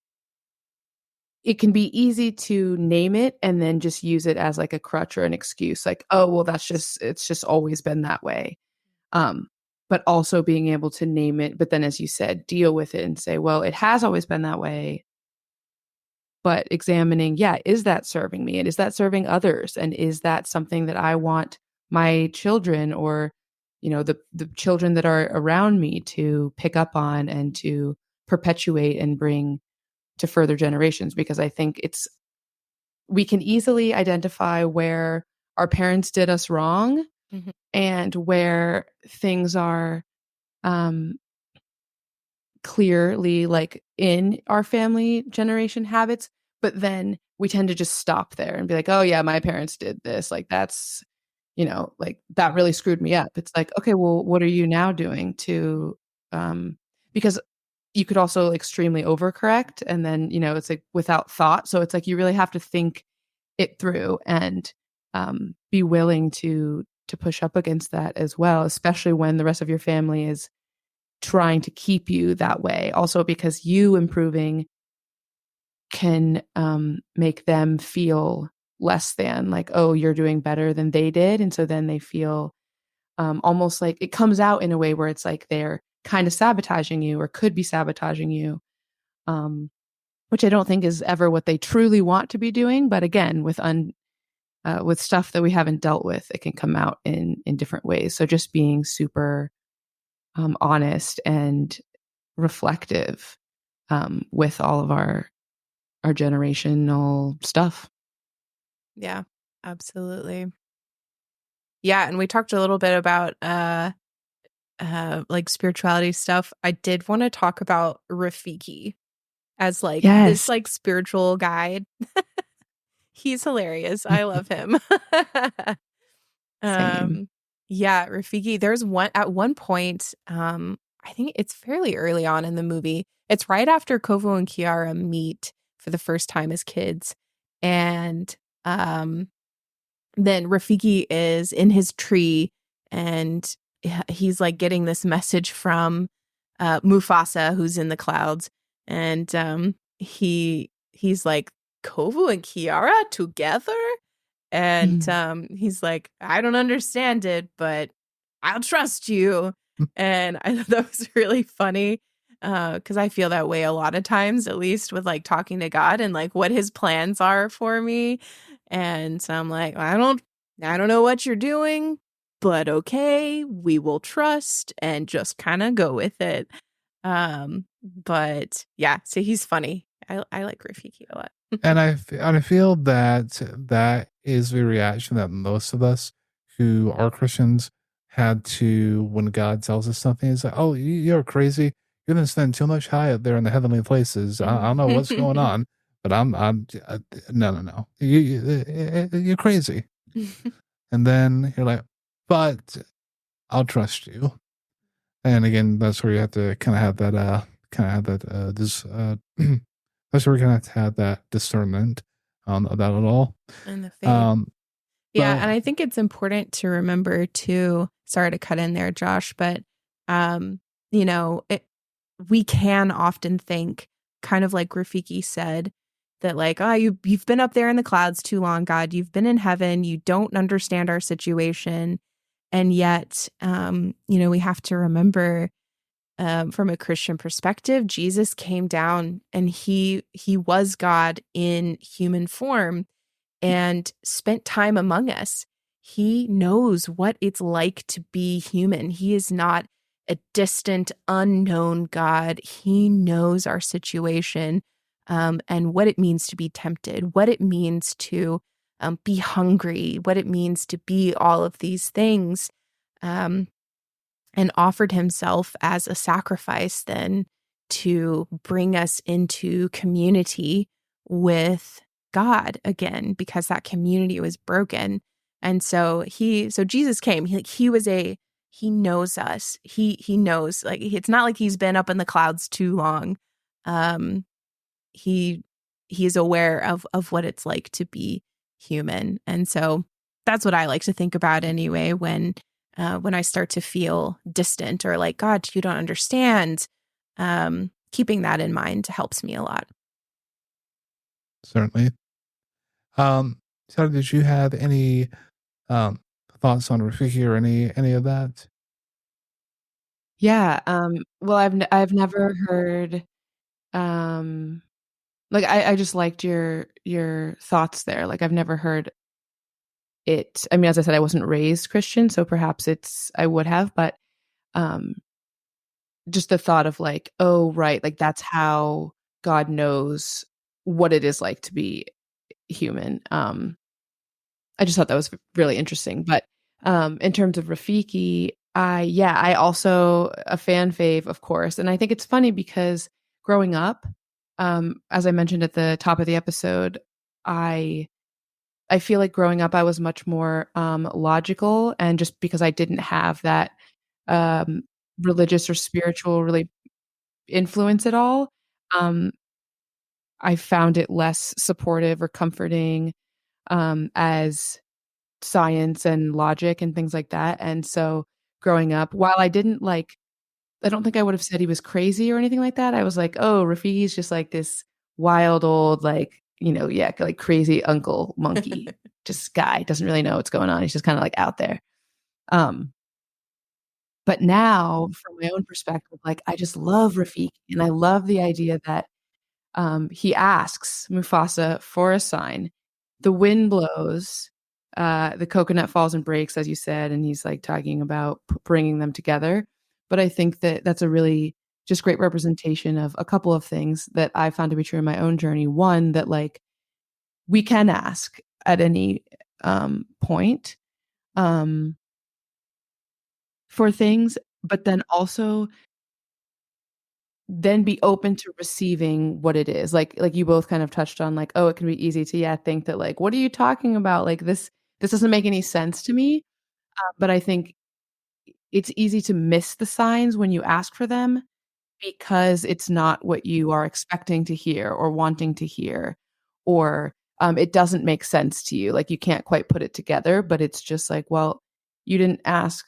it can be easy to name it and then just use it as like a crutch or an excuse, like, oh well, it's just always been that way. But also being able to name it, but then, as you said, deal with it and say, well, it has always been that way. But examining, yeah, is that serving me? And is that serving others? And is that something that I want my children, or, the children that are around me, to pick up on and to perpetuate and bring to further generations? Because I think we can easily identify where our parents did us wrong, and where things are clearly like in our family generation habits, but then we tend to just stop there and be like, oh yeah, my parents did this, like that's, like that really screwed me up. It's like, okay, well, what are you now doing to because you could also extremely overcorrect, and then it's like without thought. So it's like you really have to think it through and be willing to push up against that as well, especially when the rest of your family is trying to keep you that way. Also, because you improving can make them feel less than, like, oh, you're doing better than they did. And so then they feel almost like it comes out in a way where it's like they're kind of sabotaging you or could be sabotaging you, which I don't think is ever what they truly want to be doing. But again, with stuff that we haven't dealt with, it can come out in different ways. So just being super honest and reflective with all of our generational stuff. Yeah, absolutely. Yeah, and we talked a little bit about like spirituality stuff. I did want to talk about Rafiki as like this like spiritual guide. He's hilarious. I love him. Same. Yeah, Rafiki. There's at one point, I think it's fairly early on in the movie. It's right after Kovu and Kiara meet for the first time as kids. And then Rafiki is in his tree and he's like getting this message from Mufasa, who's in the clouds. And he's like, Kovu and Kiara together? And he's like, I don't understand it, but I'll trust you. And I thought that was really funny because I feel that way a lot of times, at least with like talking to God and like what his plans are for me. And so I'm like, I don't know what you're doing, but okay, we will trust and just kind of go with it. But yeah, so he's funny. I like Rafiki a lot. And I feel that is the reaction that most of us who are Christians had to when God tells us something. It's like, oh, you're crazy. You're going to spend too much time up there in the heavenly places. I don't know what's going on, but no. You're crazy. And then you're like, but I'll trust you. And again, that's where you have to kind of have that, that's where we're going to have that discernment about it all. And the faith. Yeah, and I think it's important to remember too, sorry to cut in there, Josh, but, you know, we can often think, kind of like Rafiki said, that like, oh, you've been up there in the clouds too long, God. You've been in heaven. You don't understand our situation. And yet, you know, we have to remember from a Christian perspective, Jesus came down and he was God in human form and spent time among us. He knows what it's like to be human. He is not a distant, unknown God. He knows our situation and what it means to be tempted, what it means to be hungry, what it means to be all of these things. And offered himself as a sacrifice then to bring us into community with God again, because that community was broken. And so Jesus came. He knows us. He knows, like, it's not like he's been up in the clouds too long. He is aware of what it's like to be human. And so that's what I like to think about anyway when I start to feel distant or like, God, you don't understand. Keeping that in mind helps me a lot. Certainly. Sarah, did you have any thoughts on Rafiki or any of that? Yeah. Well, I've never heard. Like I just liked your thoughts there. Like I've never heard it. I mean, as I said, I wasn't raised Christian, so perhaps I would have, but just the thought of like, oh, right, like that's how God knows what it is like to be human. I just thought that was really interesting. But in terms of Rafiki, I also a fan fave, of course. And I think it's funny because growing up, as I mentioned at the top of the episode, I feel like growing up, I was much more logical, and just because I didn't have that religious or spiritual really influence at all, I found it less supportive or comforting as science and logic and things like that. And so growing up, while I don't think I would have said he was crazy or anything like that. I was like, oh, Rafiki's just like this wild old, like, like crazy uncle monkey, just guy, doesn't really know what's going on. He's just kind of like out there. But now from my own perspective, like I just love Rafiki, and I love the idea that he asks Mufasa for a sign. The wind blows, the coconut falls and breaks, as you said, and he's like talking about bringing them together. But I think that that's a really just great representation of a couple of things that I found to be true in my own journey. One, that like we can ask at any point for things, but then also then be open to receiving what it is. Like you both kind of touched on, like, oh, it can be easy to think that like, what are you talking about? Like this doesn't make any sense to me. But I think it's easy to miss the signs when you ask for them because it's not what you are expecting to hear or wanting to hear, or it doesn't make sense to you. Like you can't quite put it together, but it's just like, well, you didn't ask.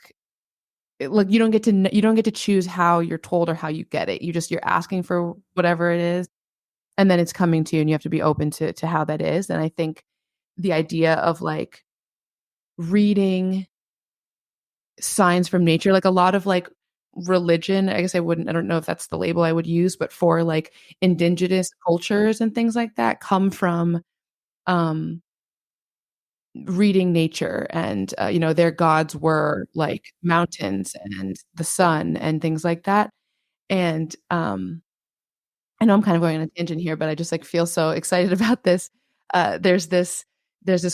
Like you don't get to choose how you're told or how you get it. You're asking for whatever it is, and then it's coming to you, and you have to be open to how that is. And I think the idea of like reading signs from nature, like a lot of like religion, I guess I don't know if that's the label I would use, but for like indigenous cultures and things like that come from reading nature, and their gods were like mountains and the sun and things like that. And I know I'm kind of going on a tangent here, but I just like feel so excited about this. There's this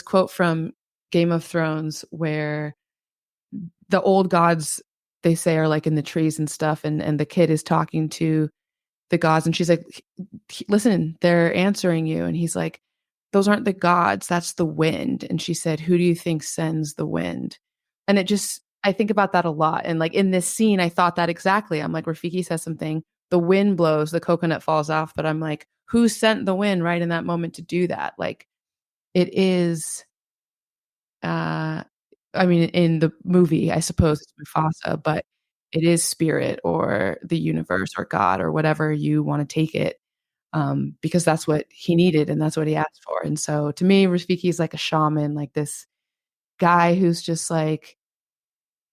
quote from Game of Thrones where the old gods, they say, are like in the trees and stuff, and the kid is talking to the gods, and she's like, listen, they're answering you. And he's like, those aren't the gods, that's the wind. And she said, who do you think sends the wind? And I think about that a lot. And like in this scene, I thought that exactly. I'm like, Rafiki says something, the wind blows, the coconut falls off, but I'm like, who sent the wind right in that moment to do that? Like it is, I mean, in the movie, I suppose it's Mufasa, but it is spirit or the universe or God or whatever you want to take it, because that's what he needed and that's what he asked for. And so to me, Rafiki is like a shaman, like this guy who's just like,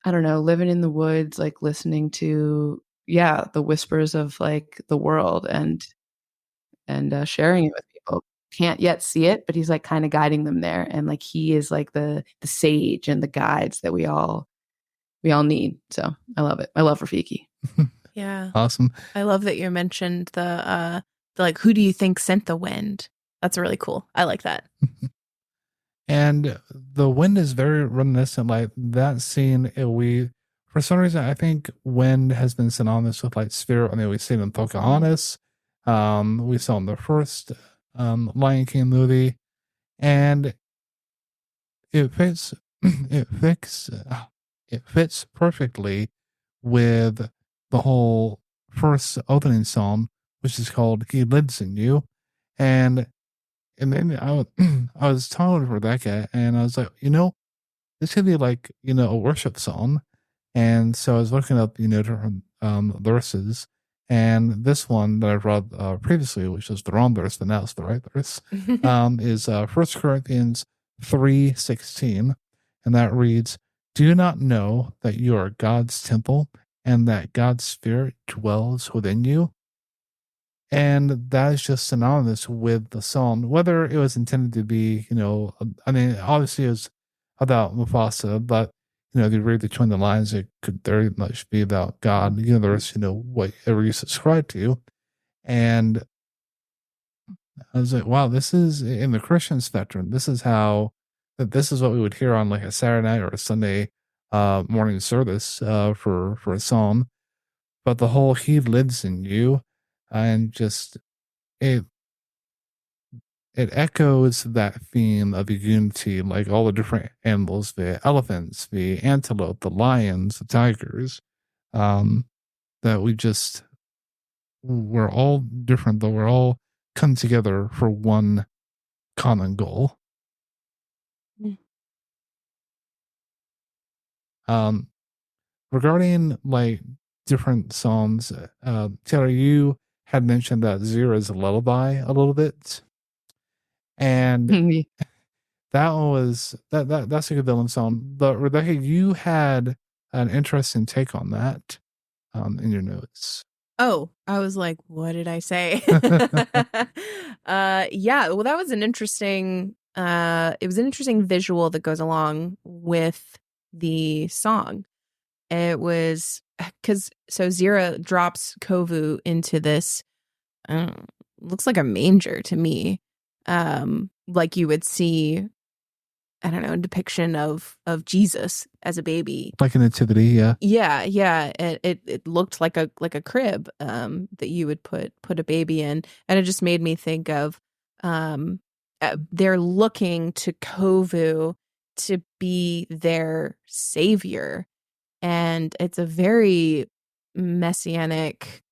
I don't know, living in the woods, like listening to, the whispers of like the world, and sharing it with people. Can't yet see it, but he's like kind of guiding them there. And like he is like the sage and the guides that we all need. So I love it. I love Rafiki. Yeah. Awesome. I love that you mentioned the like, who do you think sent the wind? That's really cool. I like that. And the wind is very reminiscent, like that scene. For some reason, I think wind has been synonymous with like spirit. I mean, we've seen it in Pocahontas. We saw in the first Lion King movie, and it fits. It fits perfectly with the whole first opening song, which is called "He Lives in You," and then I was talking to Rebecca, and I was like, this could be like a worship song, and so I was looking up different verses. And this one that I read previously, which is the wrong verse, but now it's the right verse, is 1 Corinthians 3:16. And that reads, do you not know that you are God's temple and that God's Spirit dwells within you? And that is just synonymous with the song, whether it was intended to be, I mean, obviously it was about Mufasa, but if you read between the lines, it could very much be about God, the universe, whatever you subscribe to. And I was like, wow, this is in the Christian spectrum. This is what we would hear on like a Saturday night or a Sunday morning service for a song. But the whole "He lives in you," and just it echoes that theme of unity, like all the different animals, the elephants, the antelope, the lions, the tigers, that we're all different, but we're all come together for one common goal. Regarding like different songs, Taylor, you had mentioned that Zira's lullaby a little bit. And that one was that's a good villain song. But Rebecca, you had an interesting take on that in your notes. Oh, I was like, what did I say? Yeah, well, that was an interesting it was an interesting visual that goes along with the song. It was because Zira drops Kovu into this looks like a manger to me. Like you would see, I don't know, a depiction of Jesus as a baby. Like a nativity, yeah. Yeah. It looked like a crib that you would put a baby in. And it just made me think of they're looking to Kovu to be their savior. And it's a very messianic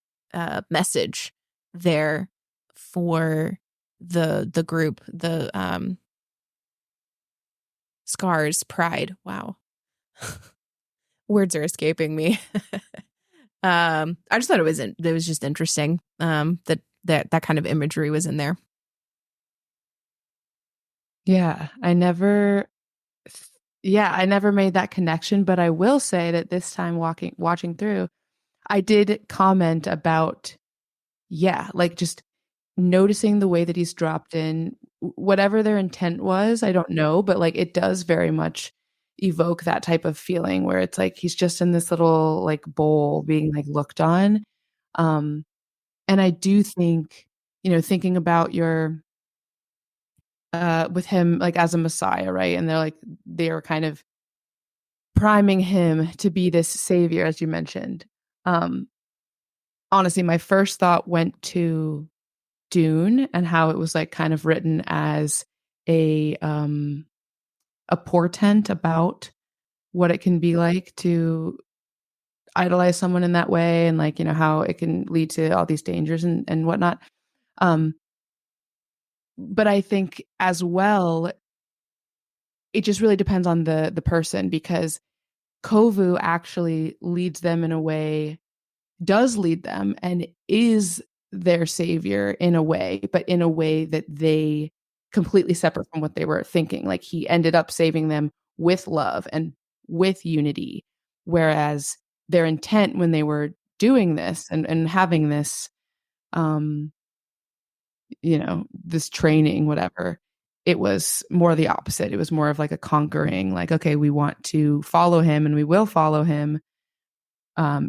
message there for the group, the Scars Pride. Wow. Words are escaping me. I just thought it was just interesting that kind of imagery was in there. Yeah, I never made that connection, but I will say that this time watching through, I did comment about, like just noticing the way that he's dropped in, whatever their intent was, I don't know, but like it does very much evoke that type of feeling where it's like he's just in this little like bowl being like looked on. And I do think, thinking about your with him like as a Messiah, right? And they're kind of priming him to be this savior, as you mentioned. Honestly, my first thought went to Dune and how it was like kind of written as a portent about what it can be like to idolize someone in that way, and like, how it can lead to all these dangers and whatnot. But I think as well, it just really depends on the person, because Kovu actually leads them in a way, does lead them and is their savior in a way, but in a way that they completely separate from what they were thinking. Like he ended up saving them with love and with unity, whereas their intent when they were doing this and having this this training, whatever, it was more the opposite. It was more of like a conquering, like, okay, we want to follow him and we will follow him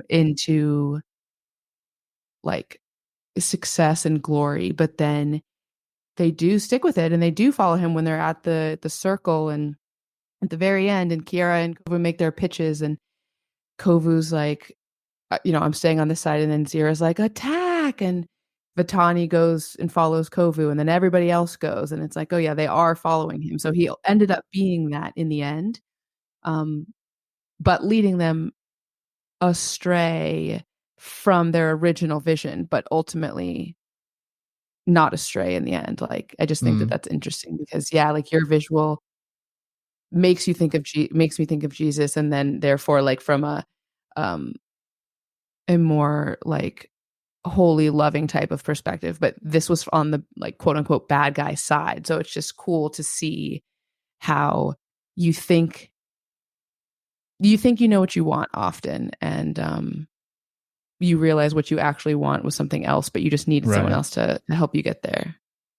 into like success and glory. But then they do stick with it and they do follow him when they're at the circle and at the very end, and Kiara and Kovu make their pitches, and Kovu's like, I'm staying on this side, and then Zira's like, attack, and Vitani goes and follows Kovu, and then everybody else goes, and it's like, oh yeah, they are following him. So he ended up being that in the end, but leading them astray from their original vision, but ultimately not astray in the end. Like, I just think that that's interesting because, like your visual makes me think of Jesus, and then therefore, like from a more like holy, loving type of perspective. But this was on the like quote unquote bad guy side, so it's just cool to see how you think you know what you want often, and you realize what you actually want was something else, but you just needed someone else to help you get there.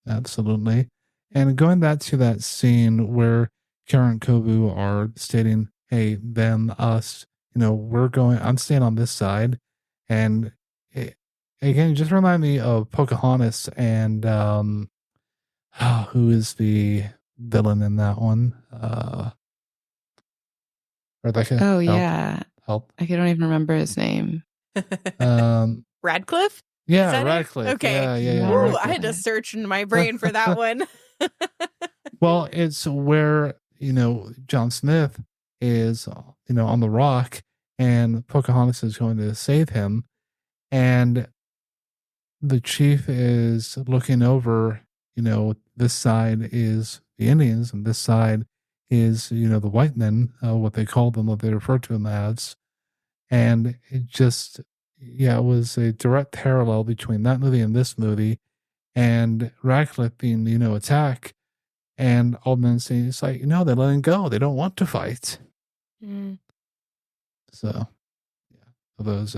Absolutely. And going back to that scene where Kiara and Kovu are stating, hey, them, us, I'm staying on this side. And again, just remind me of Pocahontas and who is the villain in that one? Rebecca? Oh, yeah. Help. I don't even remember his name. Radcliffe? Yeah, Radcliffe. Okay. Yeah. Ooh, I had to search in my brain for that one. Well, it's where, John Smith is, on the rock, and Pocahontas is going to save him. And the chief is looking over, this side is the Indians, and this side is, the white men, what they call them, what they refer to them as. And it just, it was a direct parallel between that movie and this movie, and Radcliffe being, attack, and Altman saying, it's like, no, they're letting go. They don't want to fight. Mm. So, yeah, those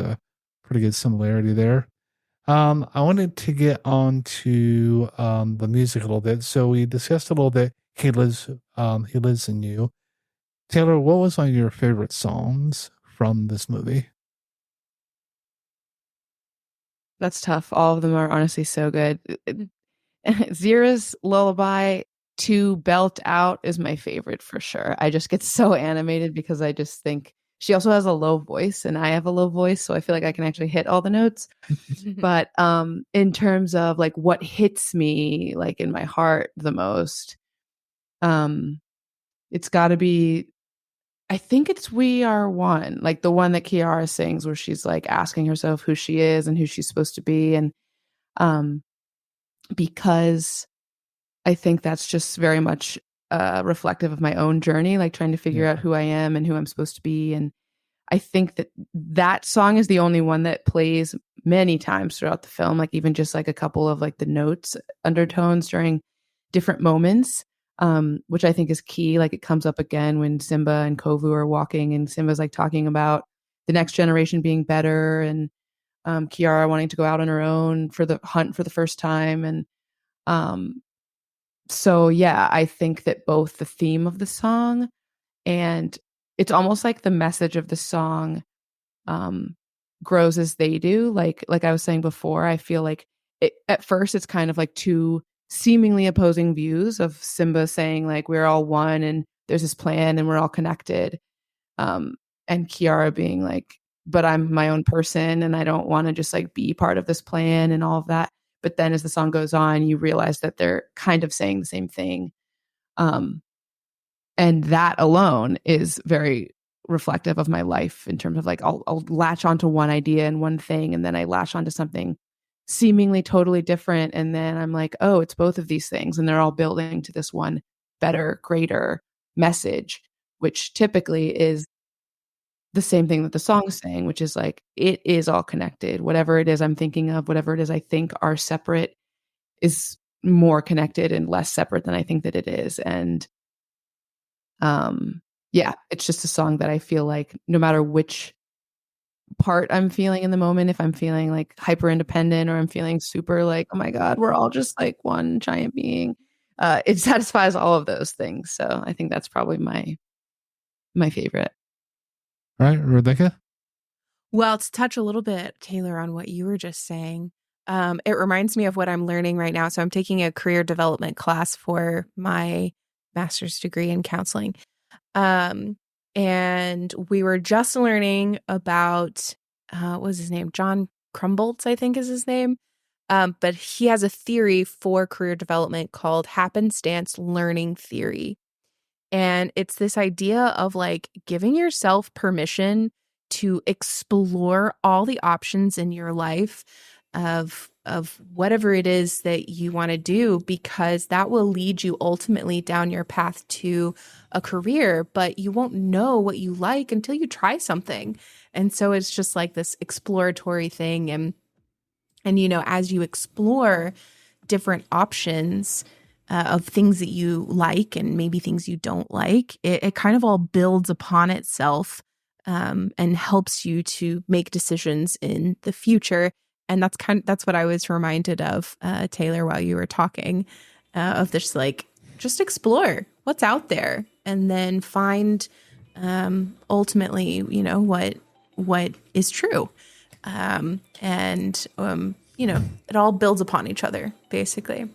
pretty good similarity there. I wanted to get on to the music a little bit. So we discussed a little bit. He lives in you. Taylor, what was one of your favorite songs from this movie? That's tough. All of them are honestly so good. Zira's lullaby to belt out is my favorite for sure. I just get so animated because I just think she also has a low voice and I have a low voice, so I feel like I can actually hit all the notes. But in terms of like what hits me like in my heart the most, it's got to be, I think it's We Are One, like the one that Kiara sings where she's like asking herself who she is and who she's supposed to be. And because I think that's just very much reflective of my own journey, like trying to figure out who I am and who I'm supposed to be. And I think that song is the only one that plays many times throughout the film, like even just like a couple of like the notes, undertones during different moments, which I think is key. Like it comes up again when Simba and Kovu are walking and Simba's like talking about the next generation being better and Kiara wanting to go out on her own for the hunt for the first time. And so, yeah, I think that both the theme of the song and it's almost like the message of the song grows as they do. Like I was saying before, I feel like at first it's kind of like two seemingly opposing views of Simba saying like we're all one and there's this plan and we're all connected. And Kiara being like, but I'm my own person and I don't want to just like be part of this plan and all of that. But then as the song goes on, you realize that they're kind of saying the same thing. And that alone is very reflective of my life in terms of like, I'll latch onto one idea and one thing, and then I latch onto something seemingly totally different. And then I'm like, oh, it's both of these things. And they're all building to this one better, greater message, which typically is the same thing that the song's saying, which is like, it is all connected. Whatever it is I'm thinking of, whatever it is I think are separate is more connected and less separate than I think that it is. And yeah, it's just a song that I feel like no matter which part I'm feeling in the moment, if I'm feeling like hyper independent or I'm feeling super like, oh my God, we're all just like one giant being, it satisfies all of those things. So I think that's probably my favorite. All right, Rebecca? Well, to touch a little bit, Taylor, on what you were just saying, it reminds me of what I'm learning right now. So I'm taking a career development class for my master's degree in counseling. And we were just learning about, what was his name? John Crumboltz, I think is his name. But he has a theory for career development called happenstance learning theory. And it's this idea of like giving yourself permission to explore all the options in your life of whatever it is that you want to do, because that will lead you ultimately down your path to a career, but you won't know what you like until you try something. And so it's just like this exploratory thing. And you know, as you explore different options of things that you like and maybe things you don't like, it kind of all builds upon itself and helps you to make decisions in the future. And that's what I was reminded of, Taylor, while you were talking, of this, like, just explore what's out there and then find ultimately, you know, what is true. You know, it all builds upon each other, basically.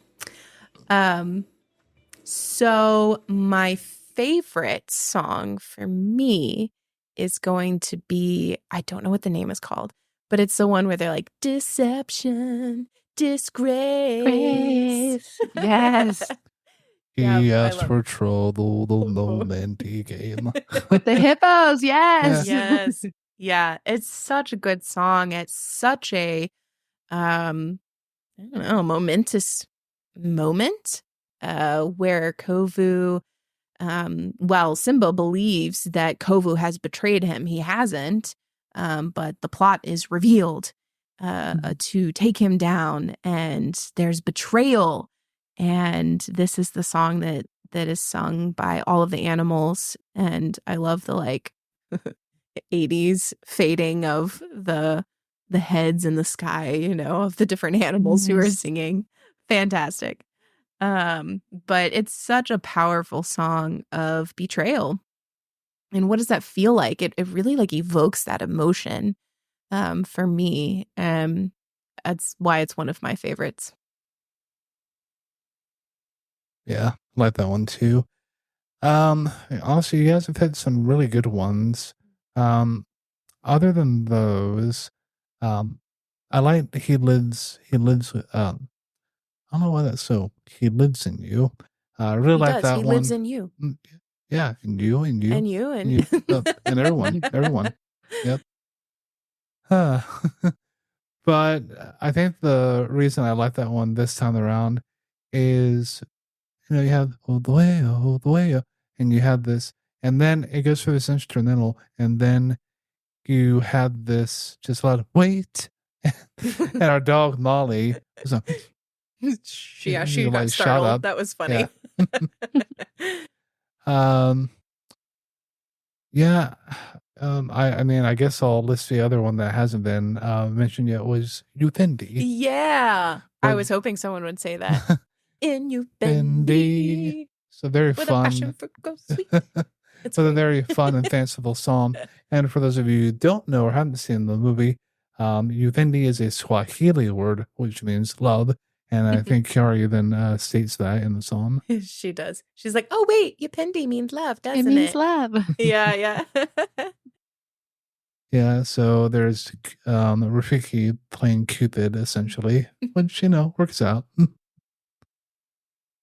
So my favorite song for me is going to be, I don't know what the name is called, but it's the one where they're like, deception, disgrace. Yes. He asked for trouble, the romantic game. With the hippos, yes. Yes. Yeah, it's such a good song. It's such a, I don't know, momentous moment where Kovu, Simba believes that Kovu has betrayed him. He hasn't. but the plot is revealed to take him down, and there's betrayal. And this is the song that is sung by all of the animals. And I love the like 80s fading of the heads in the sky, of the different animals who are singing. Fantastic. But it's such a powerful song of betrayal. And what does that feel like? It really like evokes that emotion for me. That's why it's one of my favorites. Yeah, I like that one too. Honestly, you guys have had some really good ones. Other than those, I like he lives, I don't know why that's so. He lives in you. I really like that one. He lives in you. Yeah, in you, and you, and you, and everyone. Yep. But I think the reason I like that one this time around is, you have all the way, and you have this, and then it goes through this instrumental, and then you had this just a lot of wait, and our dog Molly was like, she got startled. That was funny. Yeah. I mean, I guess I'll list the other one that hasn't been mentioned yet was Upendi. Yeah. I was hoping someone would say that. In Upendi. So very with fun. A passion for go sweet. It's a very fun and fanciful song. And for those of you who don't know or haven't seen the movie, Upendi is a Swahili word, which means love. And I think Kiara even states that in the song. She does. She's like, oh, wait, Upendi means love, doesn't it? It means love. Yeah. Yeah, so there's Rafiki playing Cupid, essentially, which, works out.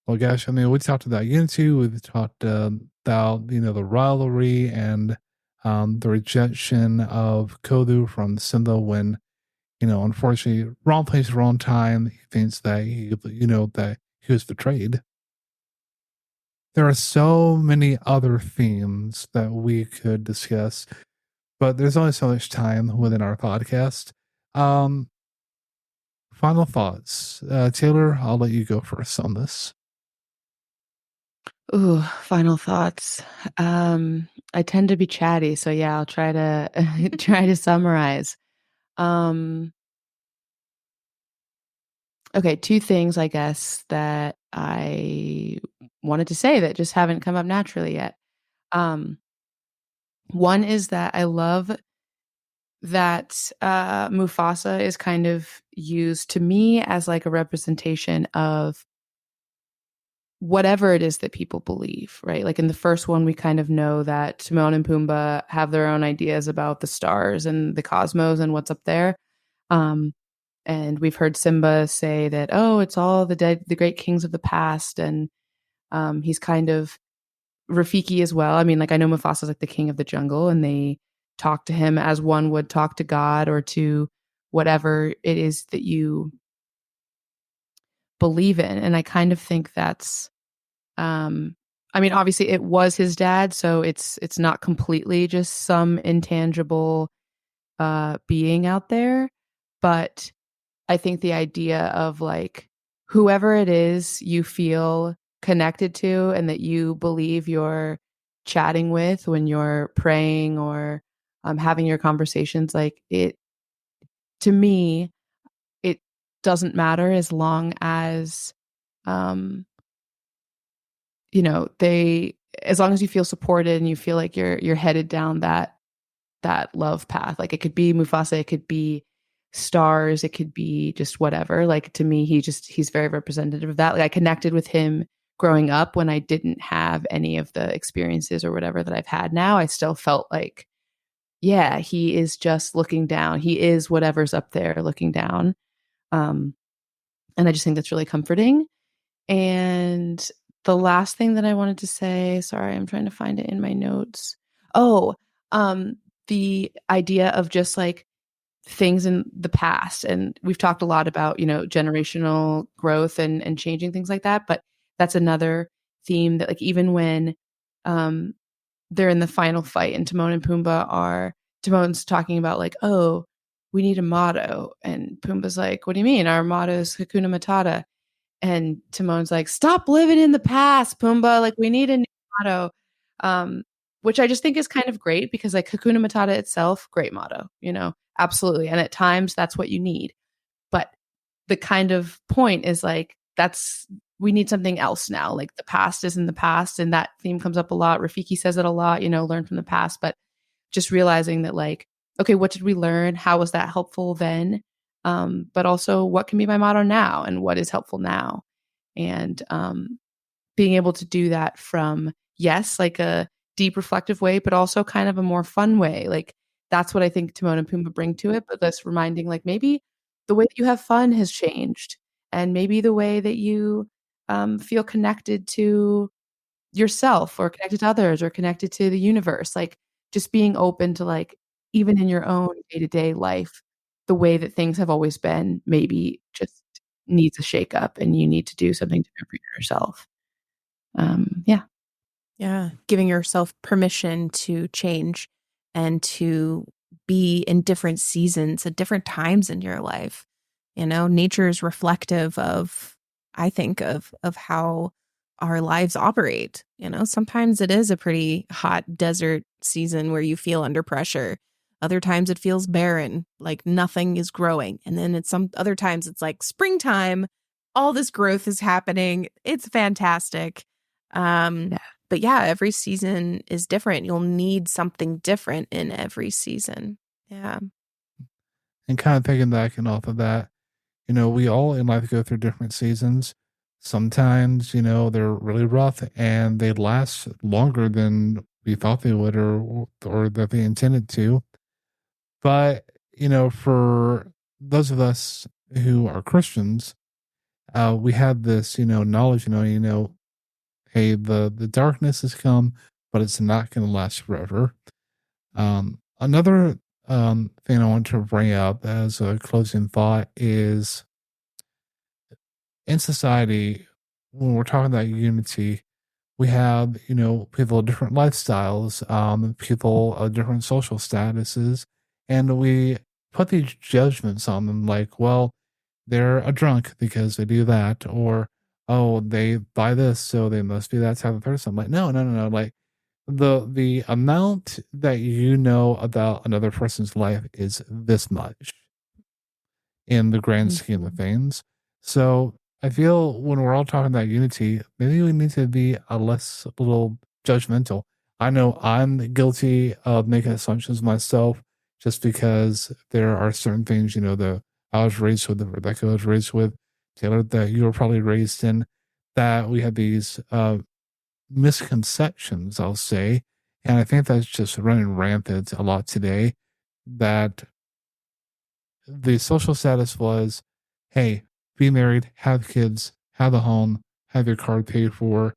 Well, gosh, I mean, we talked about unity, we've talked about, the rivalry and the rejection of Kovu from Simba when, unfortunately, wrong place, wrong time. He thinks that that he was betrayed. There are so many other themes that we could discuss, but there's only so much time within our podcast. Final thoughts. Taylor, I'll let you go first on this. Ooh, final thoughts. I tend to be chatty, so yeah, I'll try to summarize. Okay, two things I guess that I wanted to say that just haven't come up naturally yet. One is that I love that Mufasa is kind of used to me as like a representation of whatever it is that people believe, right? Like in the first one, we kind of know that Timon and Pumbaa have their own ideas about the stars and the cosmos and what's up there. And we've heard Simba say that, oh, it's all the great kings of the past. And he's kind of Rafiki as well. I mean, like I know Mufasa's like the king of the jungle, and they talk to him as one would talk to God or to whatever it is that you believe in. And I kind of think that's, I mean, obviously it was his dad, so it's not completely just some intangible being out there, but I think the idea of like whoever it is you feel connected to and that you believe you're chatting with when you're praying or having your conversations, like it, to me, it doesn't matter as long as as long as you feel supported and you feel like you're headed down that love path. Like it could be Mufasa, it could be stars, it could be just whatever. Like to me, he's very representative of that. Like I connected with him growing up when I didn't have any of the experiences or whatever that I've had now. I still felt like, yeah, he is just looking down. He is whatever's up there looking down. And I just think that's really comforting. And the last thing that I wanted to say, sorry, I'm trying to find it in my notes. Oh, the idea of just like things in the past. And we've talked a lot about, generational growth and changing things like that. But that's another theme that like, even when they're in the final fight and Timon and Pumbaa are Timon's talking about like, oh, we need a motto. And Pumbaa's like, what do you mean? Our motto is Hakuna Matata. And Timon's like, stop living in the past, Pumbaa. Like, we need a new motto. Which I just think is kind of great because like Hakuna Matata itself, great motto, absolutely. And at times that's what you need. But the kind of point is like, we need something else now. Like the past is in the past. And that theme comes up a lot. Rafiki says it a lot, learn from the past. But just realizing that like, okay, what did we learn? How was that helpful then? But also what can be my motto now and what is helpful now? And being able to do that from, yes, like a deep reflective way, but also kind of a more fun way. Like that's what I think Timon and Pumbaa bring to it. But that's reminding like maybe the way that you have fun has changed. And maybe the way that you feel connected to yourself or connected to others or connected to the universe. Like just being open to like, even in your own day-to-day life, the way that things have always been maybe just needs a shake up and you need to do something different for yourself. Yeah. Giving yourself permission to change and to be in different seasons at different times in your life. Nature is reflective of, I think, of how our lives operate. Sometimes it is a pretty hot desert season where you feel under pressure. Other times it feels barren, like nothing is growing. And then other times it's like springtime, all this growth is happening. It's fantastic. But yeah, every season is different. You'll need something different in every season. Yeah. And kind of piggybacking off of that, we all in life go through different seasons. Sometimes, they're really rough and they last longer than we thought they would or that they intended to. But, for those of us who are Christians, we have this, knowledge, hey, the darkness has come, but it's not going to last forever. Another thing I want to bring up as a closing thought is in society, when we're talking about unity, we have, people of different lifestyles, people of different social statuses, and we put these judgments on them like, well, they're a drunk because they do that, or, oh, they buy this, so they must be that type of person. I'm like, no. Like, the amount that you know about another person's life is this much in the grand scheme of things. So I feel when we're all talking about unity, maybe we need to be a little judgmental. I know I'm guilty of making assumptions myself just because there are certain things, that I was raised with, that Rebecca was raised with, Taylor, that you were probably raised in, that we have these misconceptions, I'll say. And I think that's just running rampant a lot today, that the social status was, hey, be married, have kids, have a home, have your car paid for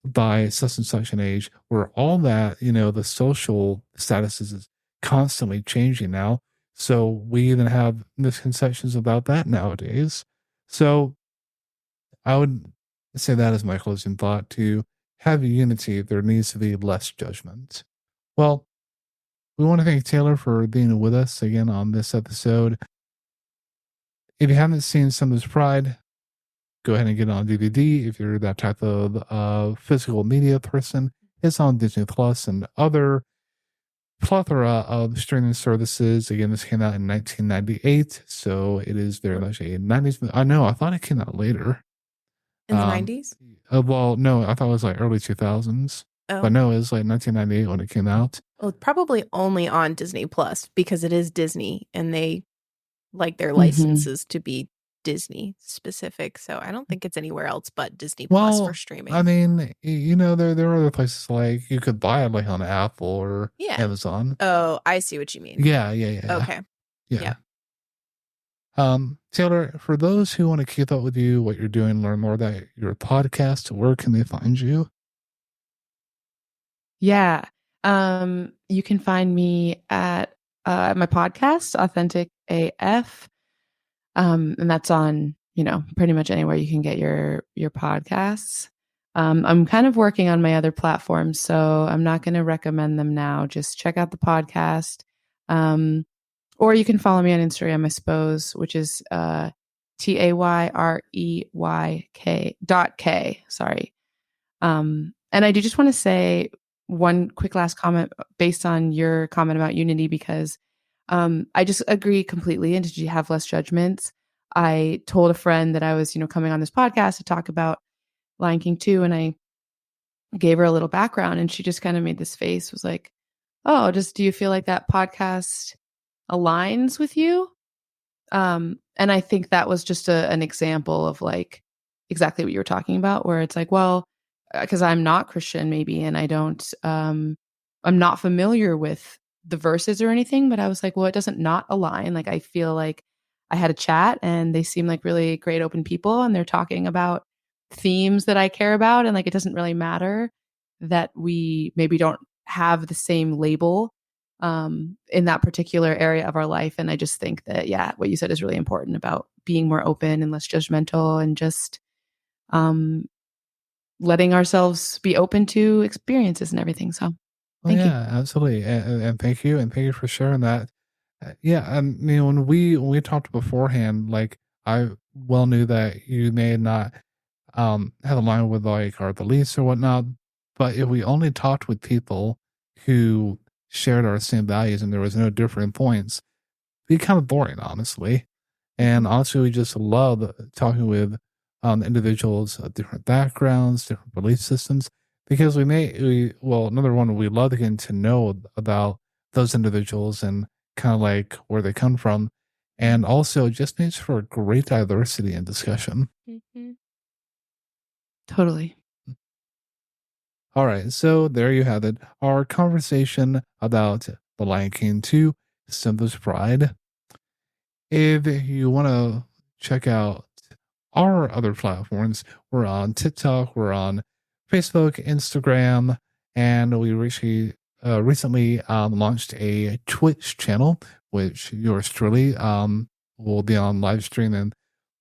by such and such an age, where all that, the social status is constantly changing now. So we even have misconceptions about that nowadays. So I would say that is my closing thought. To have unity, there needs to be less judgment. Well, we want to thank Taylor for being with us again on this episode. If you haven't seen Simba's Pride, go ahead and get it on DVD. If you're that type of physical media person, it's on Disney Plus and other plethora of streaming services. Again, this came out in 1998, so it is very much a 90s. I know, I thought it came out later. In the 90s? Well, no, I thought it was like early 2000s. Oh. But no, it was like 1998 when it came out. Well, probably only on Disney Plus because it is Disney and they like their licenses to be Disney specific. So I don't think it's anywhere else but Disney Plus for streaming. I mean, there are other places like you could buy it like on Apple or Amazon. Oh, I see what you mean. Yeah. Okay. Yeah. Taylor, for those who want to keep up with you, what you're doing, learn more about your podcast, where can they find you? Yeah. You can find me at my podcast, Authentic AF. And that's on, pretty much anywhere you can get your podcasts. I'm kind of working on my other platforms, so I'm not going to recommend them now. Just check out the podcast. Or you can follow me on Instagram, I suppose, which is TAYREYK.K. Sorry. And I do just want to say one quick last comment based on your comment about unity, because I just agree completely. And did you have less judgments? I told a friend that I was, coming on this podcast to talk about Lion King 2, and I gave her a little background, and she just kind of made this face, was like, oh, do you feel like that podcast aligns with you? And I think that was just an example of like exactly what you were talking about, where it's like, well, because I'm not Christian maybe, and I'm not familiar with the verses or anything, but I was like, well, it doesn't not align. Like, I feel like I had a chat and they seem like really great open people, and they're talking about themes that I care about. And like, it doesn't really matter that we maybe don't have the same label in that particular area of our life. And I just think that, yeah, what you said is really important about being more open and less judgmental, and just letting ourselves be open to experiences and everything. So thank you. Absolutely. And thank you. And thank you for sharing that. When we talked beforehand, like, I well knew that you may not have a line with like our beliefs or whatnot, but if we only talked with people who shared our same values and there was no different points, it'd be kind of boring, honestly. And honestly, we just love talking with individuals of different backgrounds, different belief systems, because number one, we love getting to know about those individuals and kind of like where they come from. And also just makes for a great diversity and discussion. Mm-hmm. Totally. All right, so there you have it. Our conversation about The Lion King 2, Simba's Pride. If you want to check out our other platforms, we're on TikTok, we're on Facebook, Instagram, and we recently launched a Twitch channel, which yours truly will be on live stream and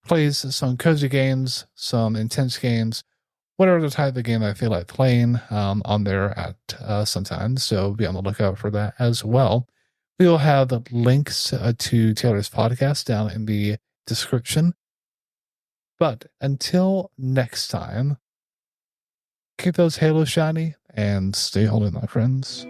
plays some cozy games, some intense games, whatever the type of game I feel like playing on there at sometimes. So be on the lookout for that as well. We will have links to Taylor's podcast down in the description. But until next time, keep those halos shiny and stay holy, my friends.